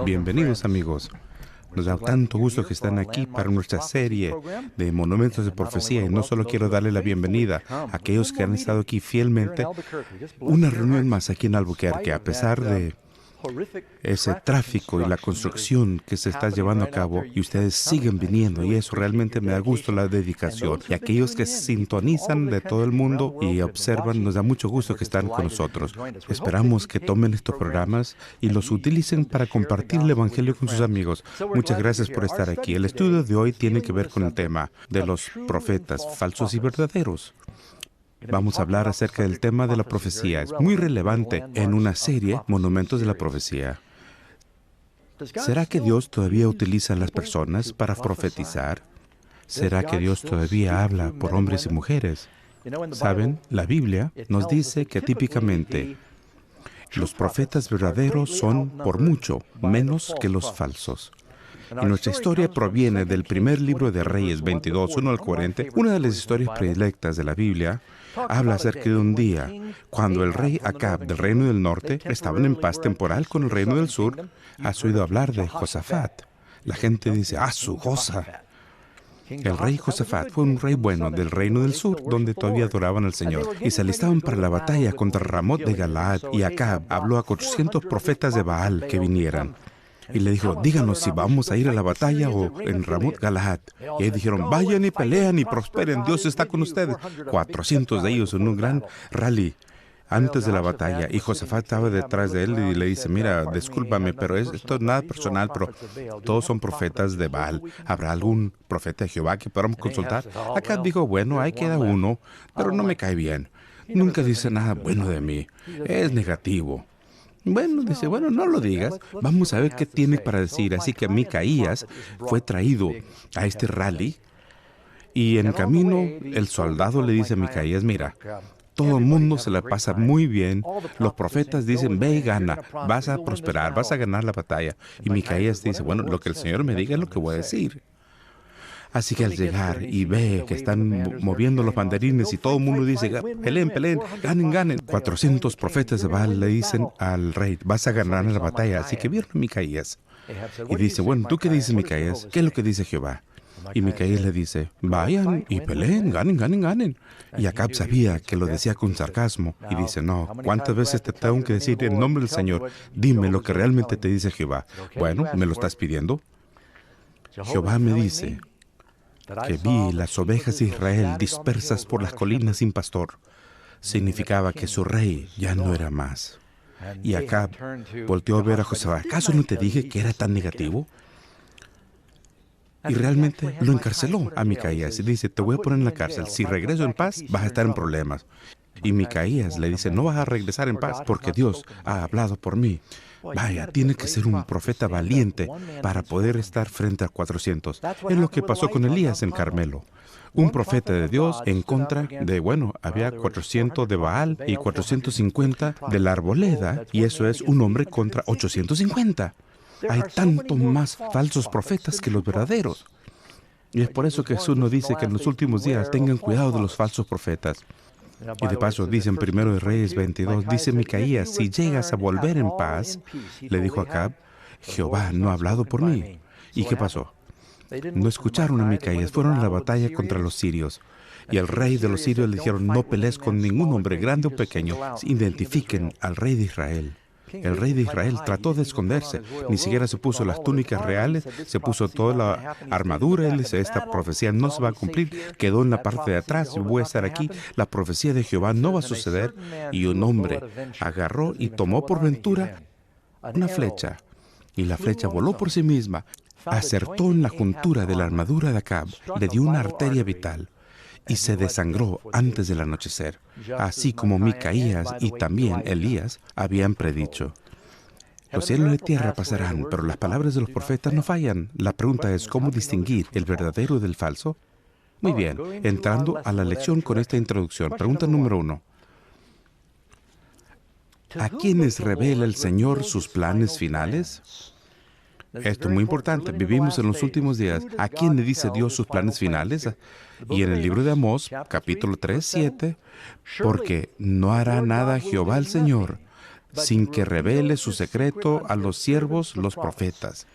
Bienvenidos, amigos. Nos da tanto gusto que están aquí para nuestra serie de Monumentos de Profecía. Y no solo quiero darle la bienvenida a aquellos que han estado aquí fielmente. Una reunión más aquí en Albuquerque, a pesar de ese tráfico y la construcción que se está llevando a cabo, y ustedes siguen viniendo, y eso realmente me da gusto, la dedicación. Y aquellos que sintonizan de todo el mundo y observan, nos da mucho gusto que están con nosotros. Esperamos que tomen estos programas y los utilicen para compartir el Evangelio con sus amigos. Muchas gracias por estar aquí. El estudio de hoy tiene que ver con el tema de los profetas falsos y verdaderos. Vamos a hablar acerca del tema de la profecía. Es muy relevante en una serie, Monumentos de la Profecía. ¿Será que Dios todavía utiliza a las personas para profetizar? ¿Será que Dios todavía habla por hombres y mujeres? ¿Saben? La Biblia nos dice que típicamente los profetas verdaderos son, por mucho, menos que los falsos. Y nuestra historia proviene del primer libro de Reyes 22, 1 al 40. Una de las historias predilectas de la Biblia habla acerca de un día cuando el rey Acab del reino del norte estaba en paz temporal con el reino del sur. ¿Has oído hablar de Josafat? La gente dice, su Josa. El rey Josafat fue un rey bueno del reino del sur, donde todavía adoraban al Señor. Y se alistaban para la batalla contra Ramot de Galaad. Y Acab habló a 400 profetas de Baal que vinieran. Y le dijo, díganos si vamos a ir a la batalla o en Ramot Galaad. Y ellos dijeron, vayan y pelean y prosperen, Dios está con ustedes. 400 de ellos en un gran rally antes de la batalla. Y Josafat estaba detrás de él y le dice, mira, discúlpame, pero esto es nada personal, pero todos son profetas de Baal. ¿Habrá algún profeta de Jehová que podamos consultar? Acá dijo, bueno, ahí queda uno, pero no me cae bien. Nunca dice nada bueno de mí. Es negativo. Bueno, dice, bueno, no lo digas. Vamos a ver qué tiene para decir. Así que Micaías fue traído a este rally y en camino el soldado le dice a Micaías, mira, todo el mundo se la pasa muy bien. Los profetas dicen, ve y gana, vas a prosperar, vas a ganar la batalla. Y Micaías dice, bueno, lo que el Señor me diga es lo que voy a decir. Así que al llegar y ve que están moviendo los banderines y todo el mundo dice, peleen, peleen, ganen, ganen. 400 profetas de Baal le dicen al rey, vas a ganar la batalla. Así que vieron a Micaías. Y dice, bueno, ¿tú qué dices, Micaías? ¿Qué es lo que dice Jehová? Y Micaías le dice, vayan y peleen, ganen, ganen, ganen. Y Acab sabía que lo decía con sarcasmo. Y dice, no, ¿cuántas veces te tengo que decir en nombre del Señor? Dime lo que realmente te dice Jehová. Bueno, ¿me lo estás pidiendo? Jehová me dice que vi las ovejas de Israel dispersas por las colinas sin pastor. Significaba que su rey ya no era más. Y Acab volteó a ver a Josafat. ¿Acaso no te dije que era tan negativo? Y realmente lo encarceló a Micaías y dice, te voy a poner en la cárcel. Si regreso en paz, vas a estar en problemas. Y Micaías le dice, no vas a regresar en paz porque Dios ha hablado por mí. Vaya, tiene que ser un profeta valiente para poder estar frente a 400. Es lo que pasó con Elías en Carmelo. Un profeta de Dios en contra de, había 400 de Baal y 450 de la arboleda, y eso es un hombre contra 850. Hay tantos más falsos profetas que los verdaderos. Y es por eso que Jesús nos dice que en los últimos días tengan cuidado de los falsos profetas. Y de paso, dice en 1 de Reyes 22, dice Micaías, si llegas a volver en paz, le dijo a Acab, Jehová no ha hablado por mí. ¿Y qué pasó? No escucharon a Micaías, fueron a la batalla contra los sirios. Y al rey de los sirios le dijeron, no pelees con ningún hombre, grande o pequeño, identifiquen al rey de Israel. El rey de Israel trató de esconderse, ni siquiera se puso las túnicas reales, se puso toda la armadura. Él dice, esta profecía no se va a cumplir, quedó en la parte de atrás, yo voy a estar aquí, la profecía de Jehová no va a suceder. Y un hombre agarró y tomó por ventura una flecha, y la flecha voló por sí misma, acertó en la juntura de la armadura de Acab, le dio una arteria vital, y se desangró antes del anochecer, así como Micaías y también Elías habían predicho. Los cielos y la tierra pasarán, pero las palabras de los profetas no fallan. La pregunta es, ¿cómo distinguir el verdadero del falso? Muy bien, entrando a la lección con esta introducción. Pregunta número 1. ¿A quiénes revela el Señor sus planes finales? Esto es muy importante. Vivimos en los últimos días. ¿A quién le dice Dios sus planes finales? Y en el libro de Amós, capítulo 3, 7, porque no hará nada Jehová el Señor, sin que revele su secreto a los siervos, los profetas.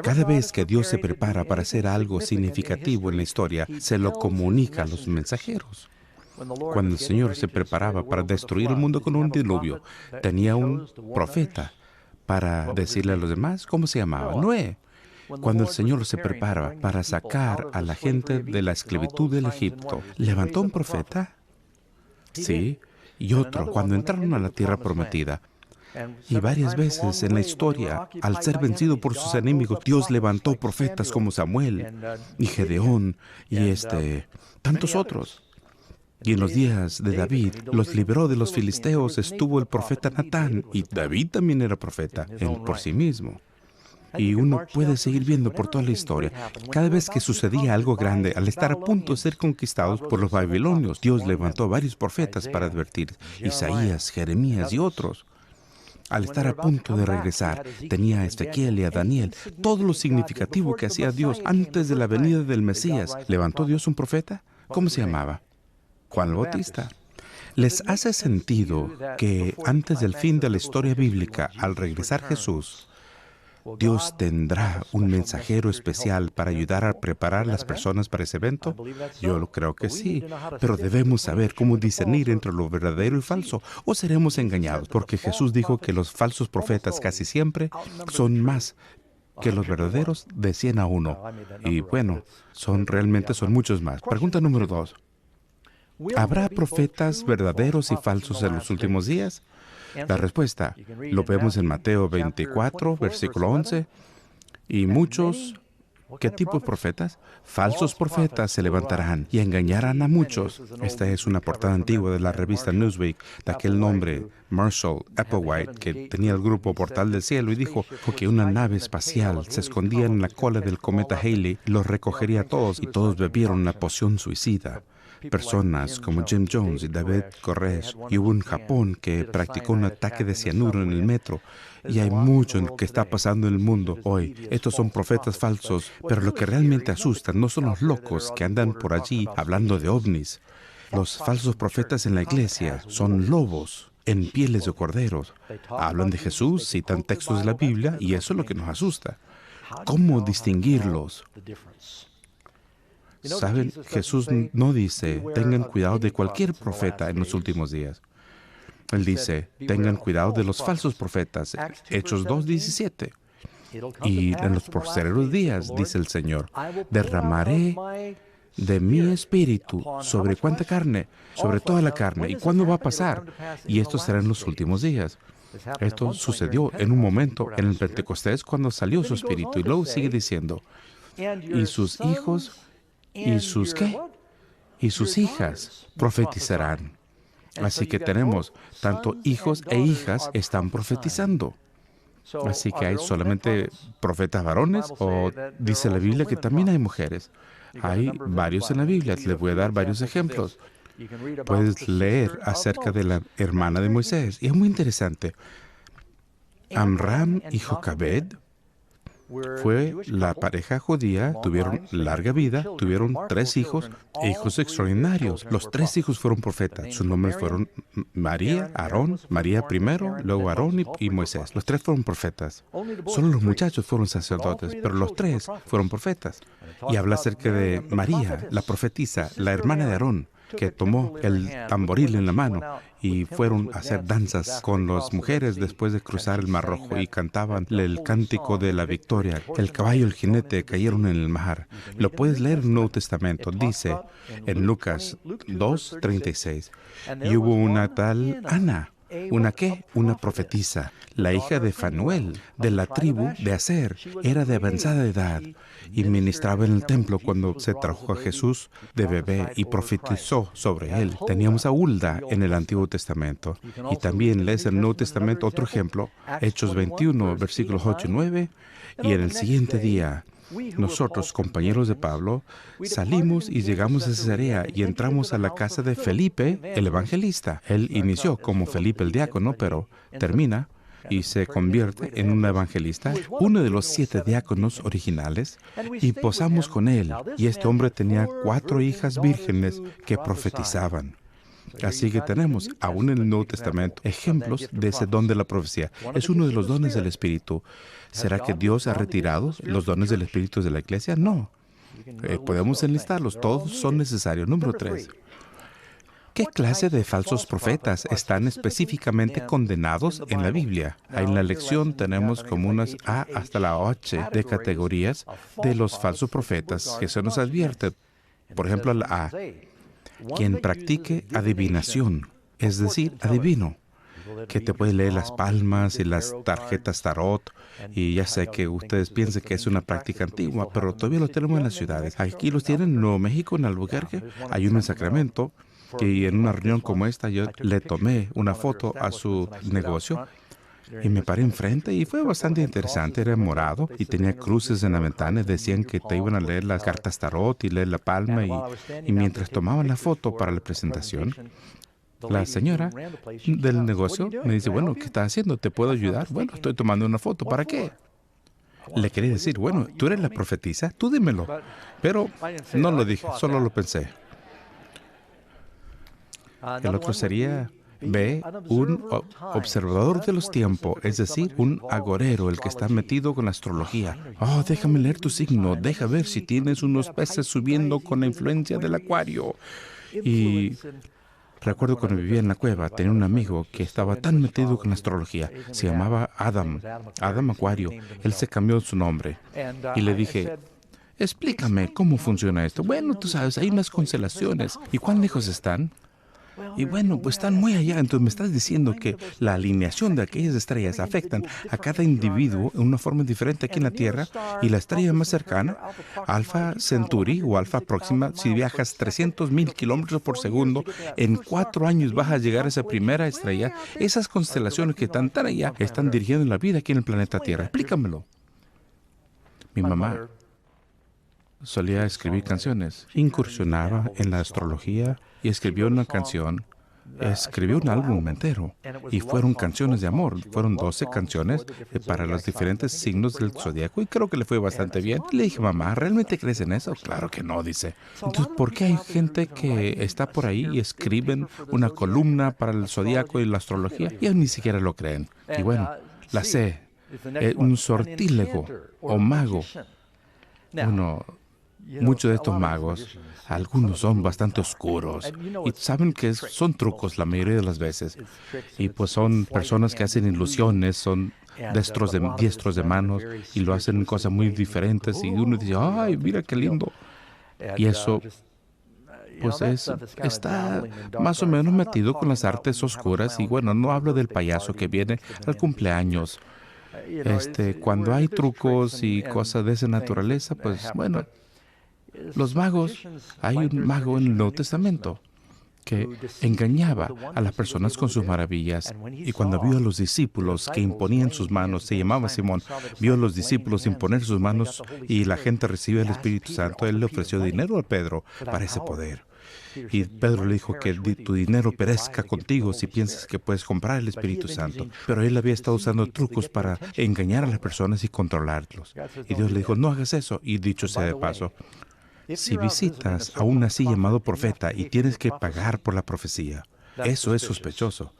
Cada vez que Dios se prepara para hacer algo significativo en la historia, se lo comunica a los mensajeros. Cuando el Señor se preparaba para destruir el mundo con un diluvio, tenía un profeta para decirle a los demás cómo se llamaba. Noé. Cuando el Señor se prepara para sacar a la gente de la esclavitud del Egipto, ¿levantó un profeta? Sí. Y otro, cuando entraron a la tierra prometida. Y varias veces en la historia, al ser vencido por sus enemigos, Dios levantó profetas como Samuel y Gedeón y tantos otros. Y en los días de David, los libró de los filisteos, estuvo el profeta Natán, y David también era profeta por sí mismo. Y uno puede seguir viendo por toda la historia. Cada vez que sucedía algo grande, al estar a punto de ser conquistados por los babilonios, Dios levantó varios profetas para advertir, Isaías, Jeremías y otros. Al estar a punto de regresar, tenía a Ezequiel y a Daniel. Todo lo significativo que hacía Dios antes de la venida del Mesías. ¿Levantó Dios un profeta? ¿Cómo se llamaba? Juan el Bautista. ¿Les hace sentido que antes del fin de la historia bíblica, al regresar Jesús, Dios tendrá un mensajero especial para ayudar a preparar a las personas para ese evento? Yo creo que sí, pero debemos saber cómo discernir entre lo verdadero y falso, o seremos engañados, porque Jesús dijo que los falsos profetas casi siempre son más que los verdaderos de 100 a 1. Y bueno, realmente son muchos más. Pregunta número 2. ¿Habrá profetas verdaderos y falsos en los últimos días? La respuesta lo vemos en Mateo 24, versículo 11. Y muchos, ¿qué tipo de profetas? Falsos profetas se levantarán y engañarán a muchos. Esta es una portada antigua de la revista Newsweek, de aquel nombre, Marshall Applewhite, que tenía el grupo Portal del Cielo, y dijo que una nave espacial se escondía en la cola del cometa Halley, los recogería a todos, y todos bebieron una poción suicida. Personas como Jim Jones y David Koresh, y hubo un Japón que practicó un ataque de cianuro en el metro, y hay mucho que está pasando en el mundo hoy. Estos son profetas falsos, pero lo que realmente asusta no son los locos que andan por allí hablando de ovnis. Los falsos profetas en la iglesia son lobos en pieles de corderos. Hablan de Jesús, citan textos de la Biblia, y eso es lo que nos asusta. ¿Cómo distinguirlos? ¿Saben? Jesús no dice, tengan cuidado de cualquier profeta en los últimos días. Él dice, tengan cuidado de los falsos profetas. Hechos 2:17. Y en los posteriores días, dice el Señor, derramaré de mi espíritu sobre cuánta carne, sobre toda la carne. ¿Y cuándo va a pasar? Y esto será en los últimos días. Esto sucedió en un momento en el Pentecostés cuando salió su espíritu. Y luego sigue diciendo, y sus hijos, ¿y sus qué? Y sus hijas profetizarán. Así que tenemos tanto hijos e hijas están profetizando. Así que hay solamente profetas varones, o dice la Biblia que también hay mujeres. Hay varios en la Biblia. Les voy a dar varios ejemplos. Puedes leer acerca de la hermana de Moisés. Y es muy interesante. Amram y Jocabed fue la pareja judía, tuvieron larga vida, tuvieron 3 hijos, hijos extraordinarios. Los 3 hijos fueron profetas. Sus nombres fueron María, Aarón, María primero, luego Aarón y Moisés. Los 3 fueron profetas. Solo los muchachos fueron sacerdotes, pero los 3 fueron profetas. Y habla acerca de María, la profetisa, la hermana de Aarón, que tomó el tamboril en la mano y fueron a hacer danzas con las mujeres después de cruzar el Mar Rojo, y cantaban el cántico de la victoria. El caballo y el jinete cayeron en el mar. Lo puedes leer en el Nuevo Testamento. Dice en Lucas 2:36, y hubo una tal Ana. ¿Una qué? Una profetisa, la hija de Fanuel, de la tribu de Aser. Era de avanzada edad y ministraba en el templo cuando se trajo a Jesús de bebé y profetizó sobre él. Teníamos a Hulda en el Antiguo Testamento. Y también lees en el Nuevo Testamento otro ejemplo, Hechos 21, versículos 8 y 9. Y en el siguiente día, nosotros, compañeros de Pablo, salimos y llegamos a Cesarea y entramos a la casa de Felipe, el evangelista. Él inició como Felipe el diácono, pero termina y se convierte en un evangelista, uno de los 7 diáconos originales, y posamos con él. Y este hombre tenía 4 hijas vírgenes que profetizaban. Así que tenemos, aún en el Nuevo Testamento, ejemplos de ese don de la profecía. Es uno de los dones del Espíritu. ¿Será que Dios ha retirado los dones del Espíritu de la iglesia? No. Podemos enlistarlos. Todos son necesarios. Número 3. ¿Qué clase de falsos profetas están específicamente condenados en la Biblia? En la lección tenemos como unas A hasta la H de categorías de los falsos profetas que se nos advierte. Por ejemplo, la A. Quien practique adivinación, es decir, adivino, que te puede leer las palmas y las tarjetas tarot. Y ya sé que ustedes piensan que es una práctica antigua, pero todavía lo tenemos en las ciudades. Aquí los tienen en Nuevo México, en Albuquerque. Hay uno en Sacramento. Y en una reunión como esta, yo le tomé una foto a su negocio y me paré enfrente y fue bastante interesante. Era morado y tenía cruces en la ventana. Decían que te iban a leer las cartas tarot y leer la palma. Y mientras tomaban la foto para la presentación, la señora del negocio me dice, bueno, ¿qué estás haciendo? ¿Te puedo ayudar? Bueno, estoy tomando una foto. ¿Para qué? Le quería decir, bueno, tú eres la profetisa, tú dímelo. Pero no lo dije, solo lo pensé. El otro sería B, un observador de los tiempos, es decir, un agorero, el que está metido con la astrología. Oh, déjame leer tu signo, deja ver si tienes unos peces subiendo con la influencia del acuario. Y recuerdo cuando vivía en la cueva, tenía un amigo que estaba tan metido con la astrología. Se llamaba Adam Acuario. Él se cambió su nombre. Y le dije, explícame cómo funciona esto. Bueno, tú sabes, hay unas constelaciones. ¿Y cuán lejos están? Y bueno, pues están muy allá. Entonces me estás diciendo que la alineación de aquellas estrellas afectan a cada individuo en una forma diferente aquí en la Tierra. Y la estrella más cercana, Alpha Centauri o Alpha Próxima, si viajas 300,000 kilómetros por segundo, en 4 años vas a llegar a esa primera estrella. Esas constelaciones que están tan allá están dirigiendo la vida aquí en el planeta Tierra. Explícamelo. Mi mamá solía escribir canciones, incursionaba en la astrología y escribió una canción, escribió un álbum entero y fueron canciones de amor. Fueron 12 canciones para los diferentes signos del zodiaco y creo que le fue bastante bien. Le dije, mamá, ¿realmente crees en eso? Claro que no, dice. Entonces, ¿por qué hay gente que está por ahí y escriben una columna para el zodiaco y la astrología y ellos ni siquiera lo creen? Y bueno, la C, un sortílego o mago. Bueno, muchos de estos magos, algunos son bastante oscuros y saben que son trucos la mayoría de las veces. Y pues son personas que hacen ilusiones, son diestros de manos y lo hacen cosas muy diferentes y uno dice, ¡ay, mira qué lindo! Y eso, pues está más o menos metido con las artes oscuras. Y bueno, no hablo del payaso que viene al cumpleaños. Cuando hay trucos y cosas de esa naturaleza, pues bueno, los magos, hay un mago en el Nuevo Testamento que engañaba a las personas con sus maravillas. Y cuando vio a los discípulos que imponían sus manos, se llamaba Simón, vio a los discípulos imponer sus manos y la gente recibe el Espíritu Santo, él le ofreció dinero a Pedro para ese poder. Y Pedro le dijo que tu dinero perezca contigo si piensas que puedes comprar el Espíritu Santo. Pero él había estado usando trucos para engañar a las personas y controlarlos. Y Dios le dijo, no hagas eso. Y dicho sea de paso, si visitas a un así llamado profeta y tienes que pagar por la profecía, eso es sospechoso.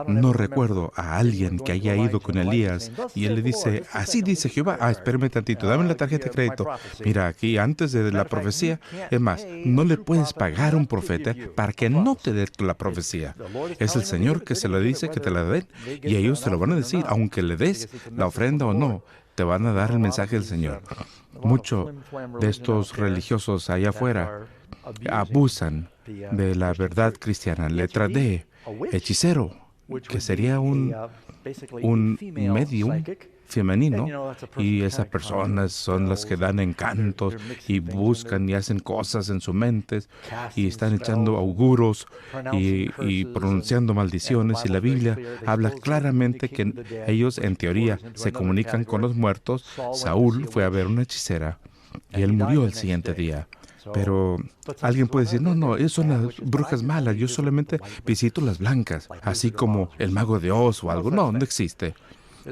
No recuerdo a alguien que haya ido con Elías y él le dice, así dice Jehová, espérame tantito, dame la tarjeta de crédito. Mira, aquí antes de la profecía, es más, no le puedes pagar a un profeta para que no te dé la profecía. Es el Señor que se lo dice que te la den y ellos te lo van a decir, aunque le des la ofrenda o no, te van a dar el mensaje del Señor. Muchos de estos religiosos allá afuera abusan de la verdad cristiana. Letra D, hechicero, que sería un medium femenino, y esas personas son las que dan encantos y buscan y hacen cosas en su mente y están echando auguros y pronunciando maldiciones, y la Biblia habla claramente que ellos en teoría se comunican con los muertos. Saúl fue a ver una hechicera y él murió el siguiente día. Pero alguien puede decir, no, esas son las brujas malas, yo solamente visito las blancas, así como el mago de Oz o algo. No existe.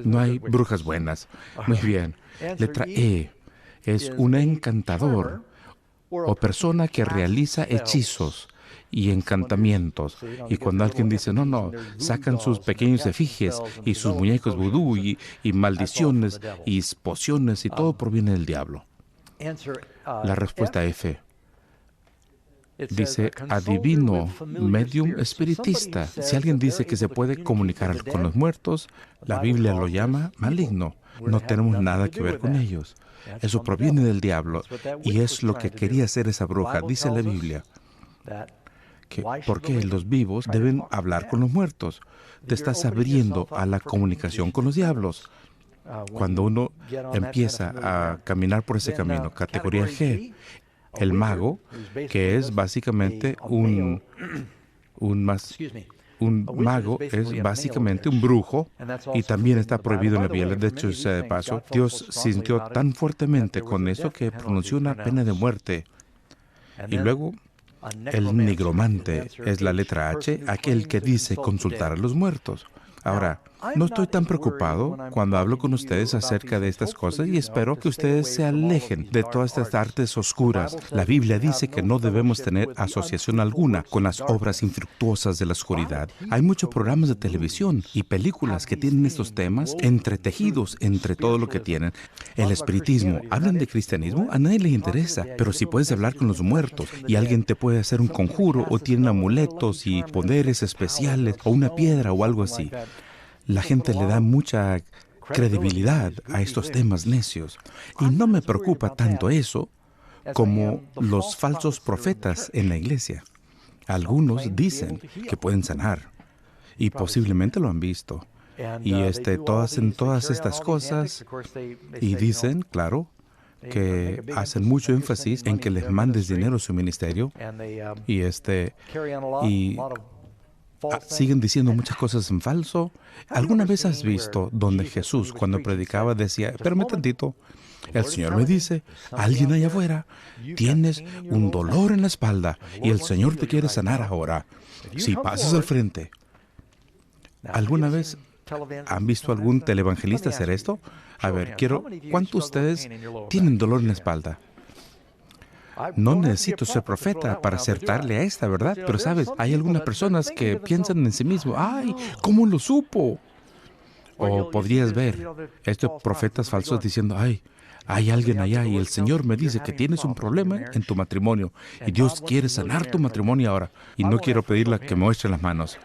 No hay brujas buenas. Muy bien. Letra E es un encantador o persona que realiza hechizos. y encantamientos. Y cuando alguien dice, no, sacan sus pequeños efigies y sus muñecos vudú y maldiciones y pociones y todo proviene del diablo. La respuesta F dice adivino, medium, espiritista. Si alguien dice que se puede comunicar con los muertos, la Biblia lo llama maligno. No tenemos nada que ver con ellos. Eso proviene del diablo y es lo que quería hacer esa bruja. Dice la Biblia que porque los vivos deben hablar con los muertos. Te estás abriendo a la comunicación con los diablos. Cuando uno empieza a caminar por ese camino, categoría G, el mago, que es básicamente un mago, es básicamente un brujo y también está prohibido en la Biblia. De hecho, de paso, Dios sintió tan fuertemente con eso que pronunció una pena de muerte. Y luego, el nigromante es la letra H, aquel que dice consultar a los muertos. Ahora, no estoy tan preocupado cuando hablo con ustedes acerca de estas cosas y espero que ustedes se alejen de todas estas artes oscuras. La Biblia dice que no debemos tener asociación alguna con las obras infructuosas de la oscuridad. Hay muchos programas de televisión y películas que tienen estos temas entretejidos entre todo lo que tienen. El espiritismo, hablan de cristianismo, a nadie le interesa, pero si puedes hablar con los muertos y alguien te puede hacer un conjuro o tiene amuletos y poderes especiales o una piedra o algo así, la gente le da mucha credibilidad a estos temas necios. Y no me preocupa tanto eso como los falsos profetas en la iglesia. Algunos dicen que pueden sanar y posiblemente lo han visto. Y hacen todas estas cosas y dicen, claro, que hacen mucho énfasis en que les mandes dinero a su ministerio y siguen diciendo muchas cosas en falso. ¿Alguna vez has visto donde Jesús, cuando predicaba, decía, espérame tantito, el Señor me dice, alguien allá afuera, tienes un dolor en la espalda y el Señor te quiere sanar ahora. Si pasas al frente. ¿Alguna vez han visto algún televangelista hacer esto? A ver, ¿cuántos de ustedes tienen dolor en la espalda? No necesito ser profeta para acertarle a esta, ¿verdad? Pero sabes, hay algunas personas que piensan en sí mismos, ¡ay! ¿Cómo lo supo? O podrías ver estos profetas falsos diciendo, ¡ay! Hay alguien allá y el Señor me dice que tienes un problema en tu matrimonio y Dios quiere sanar tu matrimonio ahora y no quiero pedirle que me muestre las manos.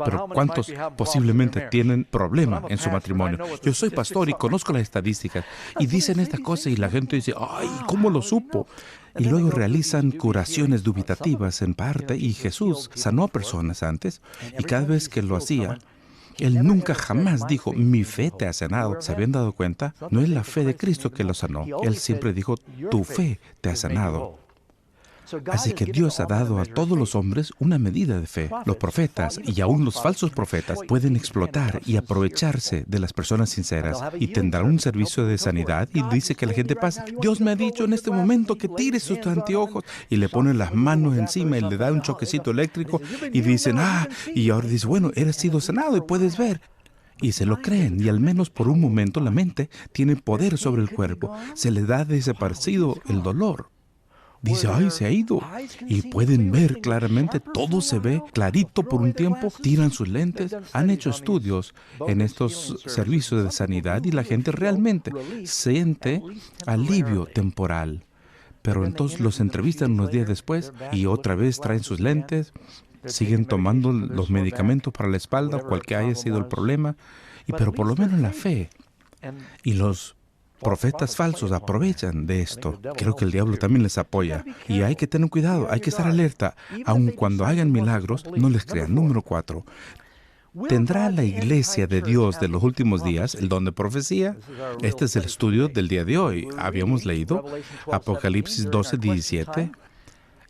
Pero ¿cuántos posiblemente tienen problema en su matrimonio? Yo soy pastor y conozco las estadísticas y dicen esta cosa y la gente dice, ¡ay! ¿Cómo lo supo? Y luego realizan curaciones dubitativas en parte y Jesús sanó a personas antes y cada vez que lo hacía, Él nunca jamás dijo, mi fe te ha sanado. ¿Se habían dado cuenta? No es la fe de Cristo que lo sanó. Él siempre dijo, tu fe te ha sanado. Así que Dios ha dado a todos los hombres una medida de fe. Los profetas y aún los falsos profetas pueden explotar y aprovecharse de las personas sinceras y tendrán un servicio de sanidad y dice que la gente pasa. Dios me ha dicho en este momento que tire sus anteojos y le ponen las manos encima y le da un choquecito eléctrico y dicen, y ahora dice, bueno, eres sido sanado y puedes ver. Y se lo creen y al menos por un momento la mente tiene poder sobre el cuerpo. Se le da desaparecido el dolor. Dice, ¡ay, se ha ido! Y pueden ver claramente, todo se ve clarito por un tiempo, tiran sus lentes. Han hecho estudios en estos servicios de sanidad y la gente realmente siente alivio temporal. Pero entonces los entrevistan unos días después y otra vez traen sus lentes, siguen tomando los medicamentos para la espalda, cualquiera haya sido el problema, pero por lo menos la fe y los profetas falsos aprovechan de esto. Creo que el diablo también les apoya. Y hay que tener cuidado, hay que estar alerta. Aun cuando hagan milagros, no les crean. Número 4. ¿Tendrá la iglesia de Dios de los últimos días el don de profecía? Este es el estudio del día de hoy. Habíamos leído Apocalipsis 12:17.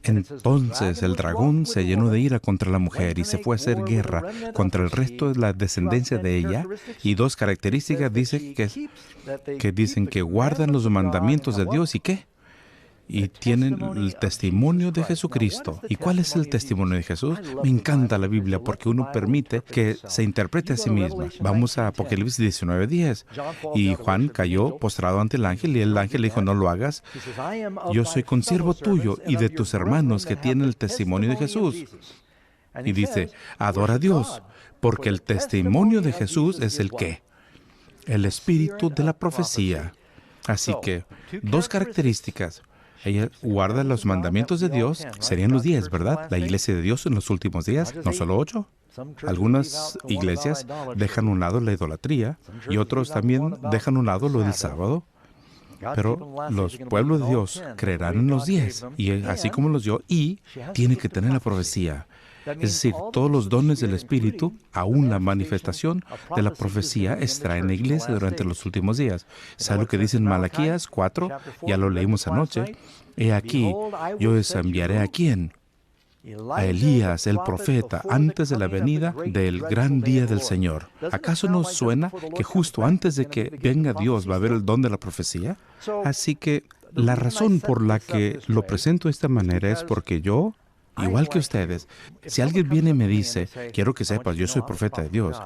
Entonces el dragón se llenó de ira contra la mujer y se fue a hacer guerra contra el resto de la descendencia de ella. Y dos características dicen que guardan los mandamientos de Dios y ¿qué? y tienen el testimonio de Jesucristo. ¿Y cuál es el testimonio de Jesús? Me encanta la Biblia porque uno permite que se interprete a sí misma. Vamos a Apocalipsis 19:10. Y Juan cayó postrado ante el ángel y el ángel le dijo, no lo hagas. Yo soy consiervo tuyo y de tus hermanos que tienen el testimonio de Jesús. Y dice, adora a Dios, porque el testimonio de Jesús es el ¿qué? El espíritu de la profecía. Así que, dos características. Ella guarda los mandamientos de Dios, serían los 10, ¿verdad? La iglesia de Dios en los últimos días, no solo 8. Algunas iglesias dejan a un lado la idolatría y otros también dejan a un lado lo del sábado. Pero los pueblos de Dios creerán en los 10, y así como los dio, y tiene que tener la profecía. Es decir, todos los dones del Espíritu, aún la manifestación de la profecía, estará en la iglesia durante los últimos días. ¿Sabe lo que dice en Malaquías 4? Ya lo leímos anoche. He aquí, yo les enviaré ¿a quién? A Elías, el profeta, antes de la venida del gran día del Señor. ¿Acaso no suena que justo antes de que venga Dios va a haber el don de la profecía? Así que la razón por la que lo presento de esta manera es porque yo, igual que ustedes, si alguien viene y me dice, quiero que sepas, yo soy profeta de Dios,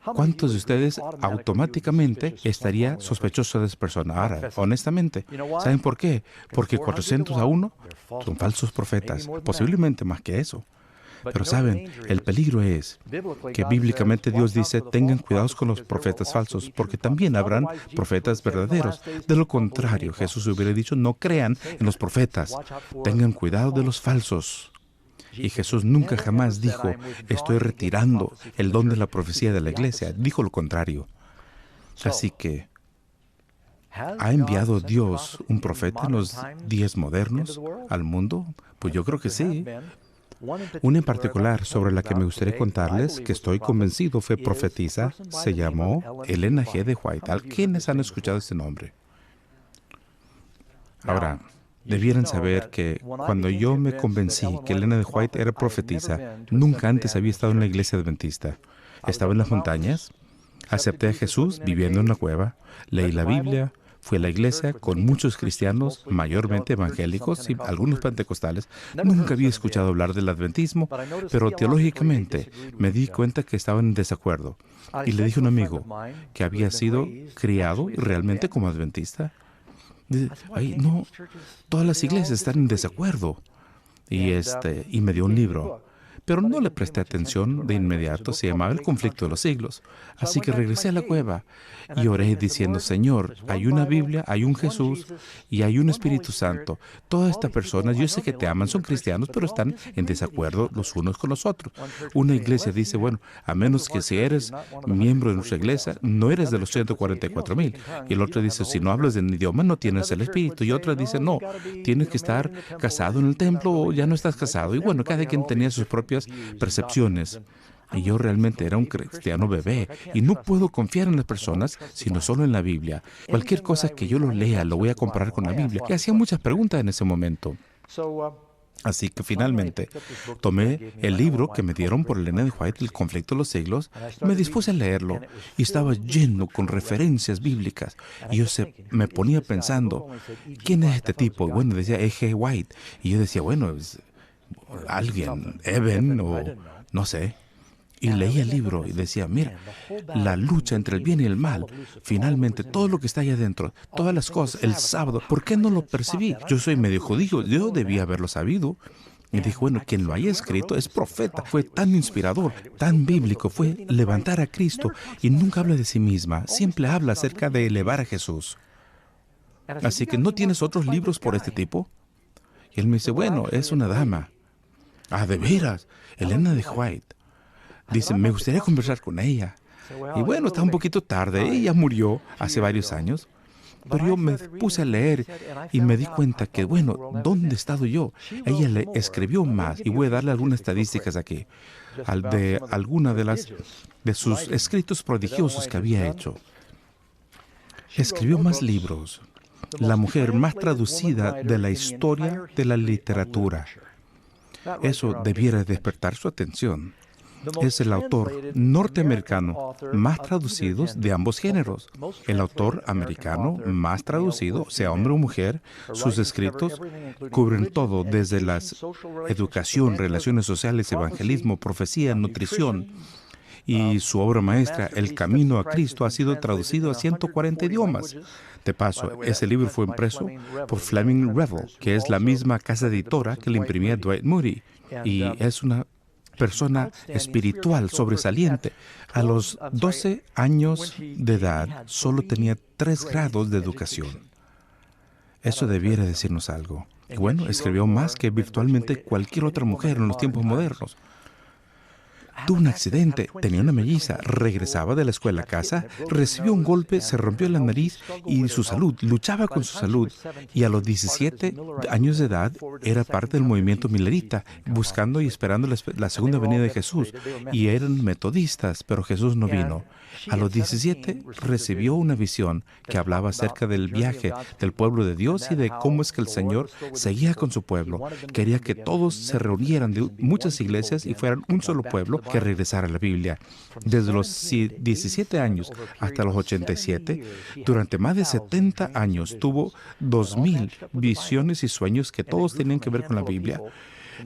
¿cuántos de ustedes automáticamente estaría sospechoso de esa persona? Ahora, honestamente, ¿saben por qué? Porque 400 a 1 son falsos profetas, posiblemente más que eso. Pero saben, el peligro es que bíblicamente Dios dice, tengan cuidados con los profetas falsos, porque también habrán profetas verdaderos. De lo contrario, Jesús hubiera dicho, no crean en los profetas, tengan cuidado de los falsos. Y Jesús nunca jamás dijo, estoy retirando el don de la profecía de la iglesia. Dijo lo contrario. Así que, ¿ha enviado Dios un profeta en los días modernos al mundo? Pues yo creo que sí. Una en particular sobre la que me gustaría contarles, que estoy convencido fue profetisa, se llamó Elena G. de White. ¿Quiénes han escuchado este nombre? Ahora, debieran saber que cuando yo me convencí que Elena de White era profetisa, nunca antes había estado en la iglesia adventista. Estaba en las montañas, acepté a Jesús viviendo en una cueva, leí la Biblia, fui a la iglesia con muchos cristianos, mayormente evangélicos y algunos pentecostales. Nunca había escuchado hablar del adventismo, pero teológicamente me di cuenta que estaban en desacuerdo. Y le dije a un amigo que había sido criado realmente como adventista. Dice, ay, no, todas las iglesias están en desacuerdo. Y me dio un libro. Pero no le presté atención de inmediato, se llamaba El conflicto de los siglos. Así que regresé a la cueva y oré diciendo, Señor, hay una Biblia, hay un Jesús y hay un Espíritu Santo. Todas estas personas, yo sé que te aman, son cristianos, pero están en desacuerdo los unos con los otros. Una iglesia dice, bueno, a menos que si eres miembro de nuestra iglesia, no eres de los 144,000. Y el otro dice, si no hablas en idioma, no tienes el Espíritu. Y otra dice, no, tienes que estar casado en el templo o ya no estás casado. Y bueno, cada quien tenía sus propias percepciones. Y yo realmente era un cristiano bebé y no puedo confiar en las personas sino solo en la Biblia. Cualquier cosa que yo lo lea lo voy a comparar con la Biblia. Y hacía muchas preguntas en ese momento. Así que finalmente tomé el libro que me dieron por Elena de White, El conflicto de los siglos, y me dispuse a leerlo. Y estaba lleno con referencias bíblicas. Y yo me ponía pensando, ¿quién es este tipo? Y bueno, decía E.G. White. Y yo decía, bueno, es alguien, Eben o no sé. Y leía el libro y decía, mira, la lucha entre el bien y el mal, finalmente todo lo que está ahí adentro, todas las cosas, el sábado, ¿por qué no lo percibí? Yo soy medio judío, yo debía haberlo sabido. Y dije, bueno, quien lo haya escrito es profeta, fue tan inspirador, tan bíblico, fue levantar a Cristo y nunca habla de sí misma, siempre habla acerca de elevar a Jesús. Así que, ¿no tienes otros libros por este tipo? Y él me dice, bueno, es una dama. Ah, ¿de veras? Elena de White. Dice, me gustaría conversar con ella. Y bueno, está un poquito tarde. Ella murió hace varios años. Pero yo me puse a leer y me di cuenta que, bueno, ¿dónde he estado yo? Ella le escribió más. Y voy a darle algunas estadísticas aquí. De alguna de sus escritos prodigiosos que había hecho. Escribió más libros. La mujer más traducida de la historia de la literatura. Eso debiera despertar su atención. es el autor norteamericano más traducido de ambos géneros. El autor americano más traducido, sea hombre o mujer, sus escritos cubren todo desde la educación, relaciones sociales, evangelismo, profecía, nutrición. Y su obra maestra, El Camino a Cristo, ha sido traducido a 140 idiomas. De paso, ese libro fue impreso por Fleming Revell, que es la misma casa editora que le imprimía Dwight Moody, y es una persona espiritual sobresaliente. A los 12 años de edad, solo tenía 3 grados de educación. Eso debiera decirnos algo. Y bueno, escribió más que virtualmente cualquier otra mujer en los tiempos modernos. Tuvo un accidente, tenía una melliza, regresaba de la escuela a casa, recibió un golpe, se rompió la nariz y su salud, luchaba con su salud. Y a los 17 años de edad era parte del movimiento millerita, buscando y esperando la segunda venida de Jesús. Y eran metodistas, pero Jesús no vino. A los 17 recibió una visión que hablaba acerca del viaje del pueblo de Dios y de cómo es que el Señor seguía con su pueblo. Quería que todos se reunieran de muchas iglesias y fueran un solo pueblo que regresara a la Biblia. Desde los 17 años hasta los 87, durante más de 70 años tuvo 2,000 visiones y sueños que todos tenían que ver con la Biblia.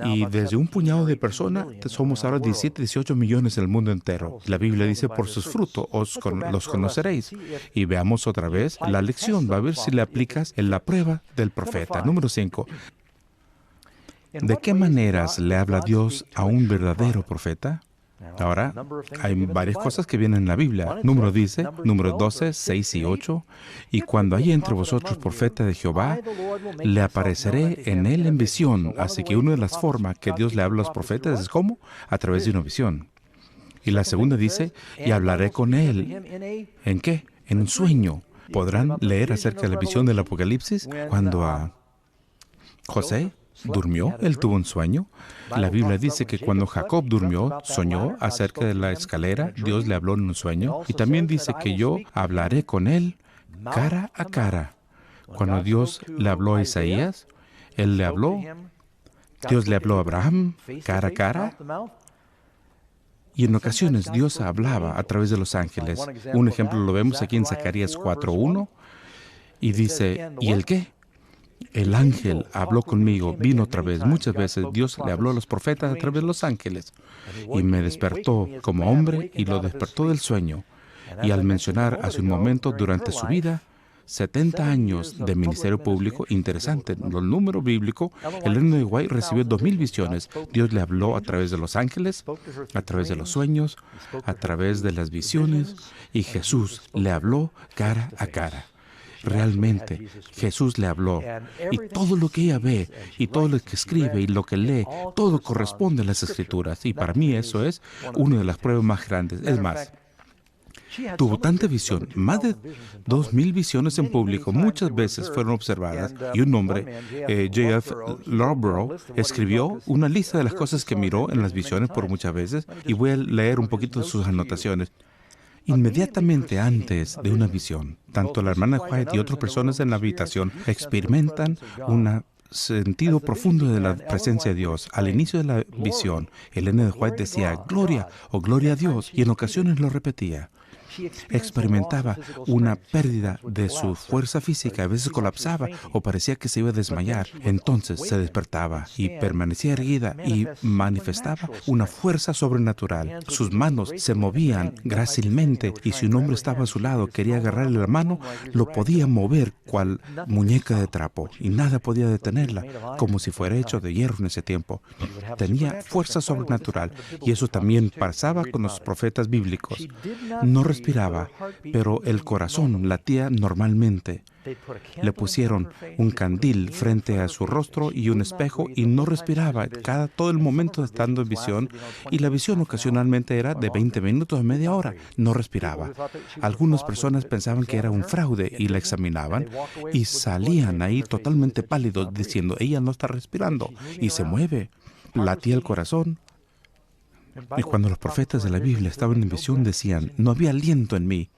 Y desde un puñado de personas, somos ahora 17, 18 millones en el mundo entero. La Biblia dice, por sus frutos los conoceréis. Y veamos otra vez la lección. Va a ver si le aplicas en la prueba del profeta. Número 5. ¿De qué maneras le habla Dios a un verdadero profeta? Ahora, hay varias cosas que vienen en la Biblia. Número 12, 6 y 8. Y cuando haya entre vosotros profeta de Jehová, le apareceré en él en visión. Así que una de las formas que Dios le habla a los profetas es ¿cómo? A través de una visión. Y la segunda dice, y hablaré con él. ¿En qué? En un sueño. ¿Podrán leer acerca de la visión del Apocalipsis? Cuando a José durmió, él tuvo un sueño. La Biblia dice que cuando Jacob durmió, soñó acerca de la escalera, Dios le habló en un sueño. Y también dice que yo hablaré con él cara a cara. Cuando Dios le habló a Isaías, él le habló. Dios le habló a Abraham cara a cara. Y en ocasiones Dios hablaba a través de los ángeles. Un ejemplo lo vemos aquí en Zacarías 4:1. Y dice, ¿y el qué? El ángel habló conmigo, vino otra vez. Muchas veces Dios le habló a los profetas a través de los ángeles. Y me despertó como hombre y lo despertó del sueño. Y al mencionar hace un momento durante su vida, 70 años de ministerio público, interesante, el número bíblico, Ellen G. White recibió 2,000 visiones. Dios le habló a través de los ángeles, a través de los sueños, a través de las visiones, y Jesús le habló cara a cara. Realmente Jesús le habló, y todo lo que ella ve y todo lo que escribe y lo que lee, todo corresponde a las Escrituras, y para mí eso es una de las pruebas más grandes. Es más, tuvo tanta visión, más de 2,000 visiones en público, muchas veces fueron observadas, y un hombre, J.F. Larborough, escribió una lista de las cosas que miró en las visiones por muchas veces, y voy a leer un poquito de sus anotaciones. Inmediatamente antes de una visión, tanto la hermana White y otras personas en la habitación experimentan un sentido profundo de la presencia de Dios. Al inicio de la visión, Ellen G. White decía gloria o gloria a Dios, y en ocasiones lo repetía. Experimentaba una pérdida de su fuerza física, a veces colapsaba o parecía que se iba a desmayar. Entonces se despertaba y permanecía erguida y manifestaba una fuerza sobrenatural. Sus manos se movían grácilmente, y si un hombre estaba a su lado, quería agarrarle la mano, lo podía mover cual muñeca de trapo, y nada podía detenerla, como si fuera hecho de hierro en ese tiempo. Tenía fuerza sobrenatural, y eso también pasaba con los profetas bíblicos. No respiraba, pero el corazón latía normalmente. Le pusieron un candil frente a su rostro y un espejo, y no respiraba todo el momento estando en visión, y la visión ocasionalmente era de 20 minutos a media hora. No respiraba. Algunas personas pensaban que era un fraude y la examinaban y salían ahí totalmente pálidos diciendo, ella no está respirando, y se mueve. Latía el corazón. Y cuando los profetas de la Biblia estaban en visión decían, no había aliento en mí.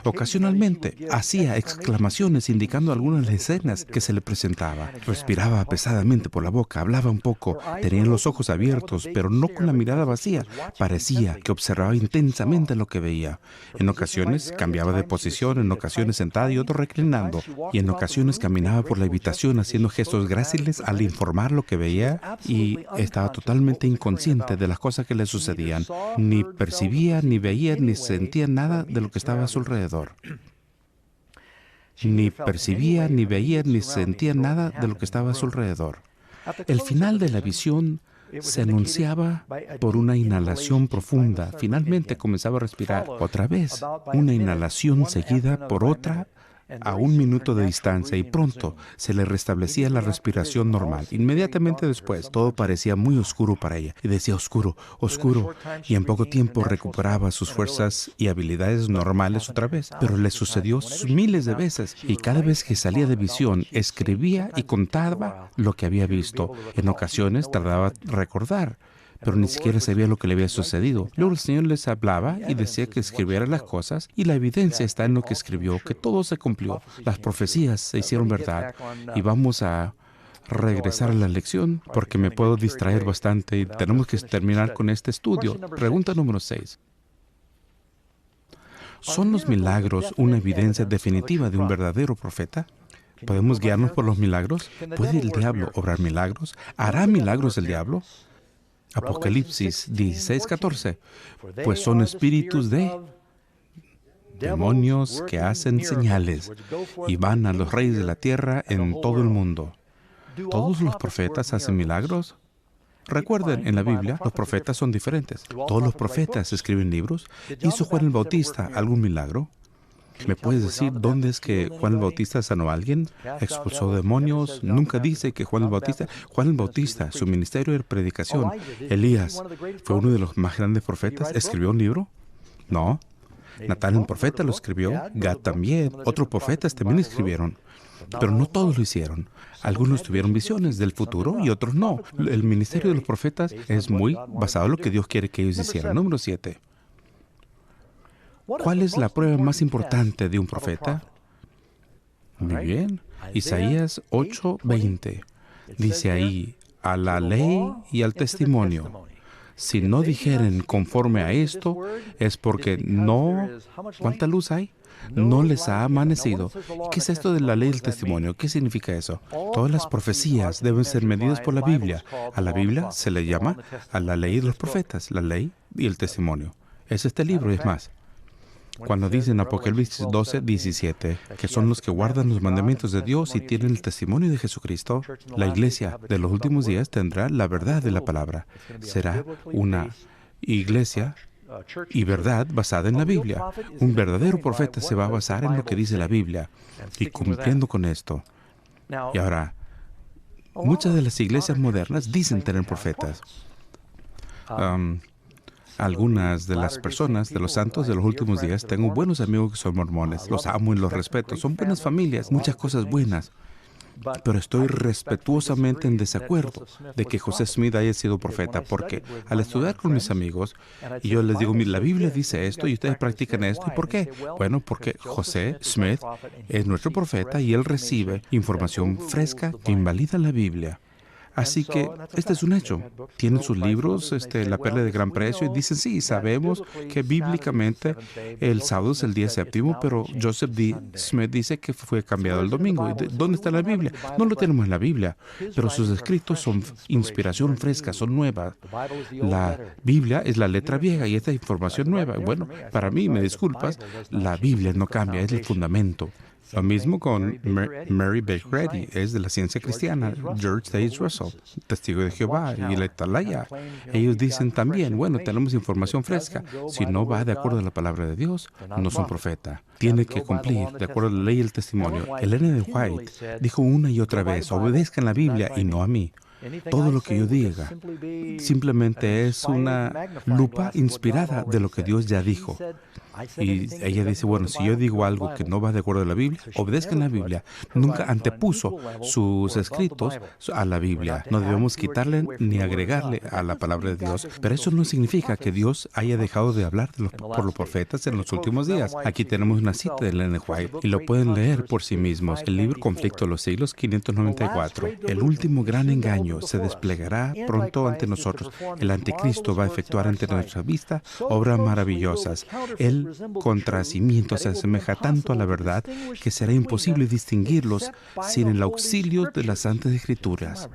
Ocasionalmente hacía exclamaciones indicando algunas de las escenas que se le presentaba. Respiraba pesadamente por la boca, hablaba un poco, tenía los ojos abiertos, pero no con la mirada vacía. Parecía que observaba intensamente lo que veía. En ocasiones cambiaba de posición, en ocasiones sentada y otro reclinando, y en ocasiones caminaba por la habitación haciendo gestos gráciles al informar lo que veía, y estaba totalmente inconsciente de las cosas que le sucedían. Ni percibía, ni veía, ni sentía nada de lo que estaba a su alrededor. Ni percibía, ni veía, ni sentía nada de lo que estaba a su alrededor. El final de la visión se anunciaba por una inhalación profunda. Finalmente comenzaba a respirar otra vez, una inhalación seguida por otra a 1 minuto de distancia, y pronto se le restablecía la respiración normal. Inmediatamente después, todo parecía muy oscuro para ella, y decía oscuro, oscuro, y en poco tiempo recuperaba sus fuerzas y habilidades normales otra vez. Pero le sucedió miles de veces, y cada vez que salía de visión, escribía y contaba lo que había visto. En ocasiones tardaba en recordar, pero ni siquiera sabía lo que le había sucedido. Luego el Señor les hablaba y decía que escribiera las cosas, y la evidencia está en lo que escribió, que todo se cumplió. Las profecías se hicieron verdad. Y vamos a regresar a la lección, porque me puedo distraer bastante y tenemos que terminar con este estudio. Pregunta número 6. ¿Son los milagros una evidencia definitiva de un verdadero profeta? ¿Podemos guiarnos por los milagros? ¿Puede el diablo obrar milagros? ¿Hará milagros el diablo? Apocalipsis 16:14, pues son espíritus de demonios que hacen señales y van a los reyes de la tierra en todo el mundo. ¿Todos los profetas hacen milagros? Recuerden, en la Biblia los profetas son diferentes. Todos los profetas escriben libros. ¿Hizo Juan el Bautista algún milagro? ¿Me puedes decir dónde es que Juan el Bautista sanó a alguien? ¿Expulsó demonios? Nunca dice que Juan el Bautista, su ministerio era predicación. Elías fue uno de los más grandes profetas. ¿Escribió un libro? No. Natán el profeta lo escribió. Gad también. Otros profetas también escribieron. Pero no todos lo hicieron. Algunos tuvieron visiones del futuro y otros no. El ministerio de los profetas es muy basado en lo que Dios quiere que ellos hicieran. Número 7. ¿Cuál es la prueba más importante de un profeta? Muy bien. Isaías 8:20. Dice ahí, a la ley y al testimonio. Si no dijeren conforme a esto, es porque no... ¿Cuánta luz hay? No les ha amanecido. ¿Qué es esto de la ley y el testimonio? ¿Qué significa eso? Todas las profecías deben ser medidas por la Biblia. A la Biblia se le llama a la ley de los profetas, la ley y el testimonio. Es este libro, y es más. Cuando dicen Apocalipsis 12:17, que son los que guardan los mandamientos de Dios y tienen el testimonio de Jesucristo, la iglesia de los últimos días tendrá la verdad de la palabra. Será una iglesia y verdad basada en la Biblia. Un verdadero profeta se va a basar en lo que dice la Biblia y cumpliendo con esto. Y ahora, muchas de las iglesias modernas dicen tener profetas. Algunas de las personas, de los santos de los últimos días, tengo buenos amigos que son mormones. Los amo y los respeto. Son buenas familias, muchas cosas buenas. Pero estoy respetuosamente en desacuerdo de que José Smith haya sido profeta, porque al estudiar con mis amigos, y yo les digo, la Biblia dice esto y ustedes practican esto, ¿y por qué? Bueno, porque José Smith es nuestro profeta y él recibe información fresca que invalida la Biblia. Así que este es un hecho. Tienen sus libros, La perla de gran precio, y dicen, sí, sabemos que bíblicamente el sábado es el día séptimo, pero Joseph D. Smith dice que fue cambiado el domingo. ¿Dónde está la Biblia? No lo tenemos en la Biblia, pero sus escritos son inspiración fresca, son nuevas. La Biblia es la letra vieja y esta es información nueva. Bueno, para mí, me disculpas, la Biblia no cambia, es el fundamento. Lo mismo con Mary Baker Eddy, es de la ciencia cristiana. George Day Russell, testigo de Jehová, y la Atalaya. Ellos dicen también, bueno, tenemos información fresca. Si no va de acuerdo a la palabra de Dios, no son profeta. Tiene que cumplir de acuerdo a la ley y el testimonio. Ellen de White dijo una y otra vez, obedezcan la Biblia y no a mí. Todo lo que yo diga simplemente es una lupa inspirada de lo que Dios ya dijo. Y ella dice, bueno, si yo digo algo que no va de acuerdo a la Biblia, obedezcan la Biblia. Nunca antepuso sus escritos a la Biblia. No debemos quitarle ni agregarle a la palabra de Dios. Pero eso no significa que Dios haya dejado de hablar por los profetas en los últimos días. Aquí tenemos una cita de Ellen White y lo pueden leer por sí mismos. El libro Conflicto de los Siglos, 594. El último gran engaño se desplegará pronto ante nosotros. El anticristo va a efectuar ante nuestra vista obras maravillosas. El contracimiento se asemeja tanto a la verdad que será imposible distinguirlos sin el auxilio de las Santas Escrituras.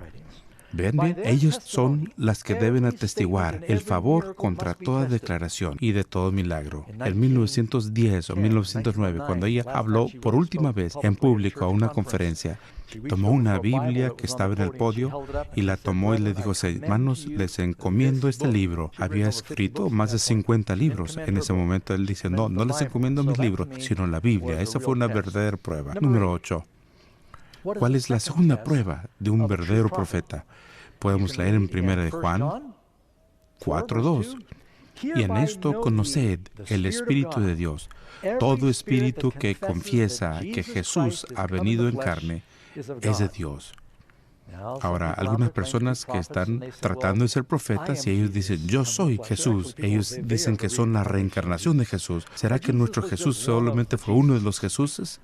¿Ven bien? Ellos son las que deben atestiguar el favor contra toda declaración y de todo milagro. En 1910 o 1909, cuando ella habló por última vez en público a una conferencia, tomó una Biblia que estaba en el podio y la tomó y le dijo, hermanos, les encomiendo este libro. Había escrito más de 50 libros. En ese momento él dice, no les encomiendo mis libros, sino la Biblia. Esa fue una verdadera prueba. Número 8. ¿Cuál es la segunda prueba de un verdadero profeta? Podemos leer en 1 Juan 4:2. Y en esto conoced el Espíritu de Dios. Todo espíritu que confiesa que Jesús ha venido en carne es de Dios. Ahora, algunas personas que están tratando de ser profetas y ellos dicen, yo soy Jesús. Ellos dicen que son la reencarnación de Jesús. ¿Será que nuestro Jesús solamente fue uno de los Jesuses?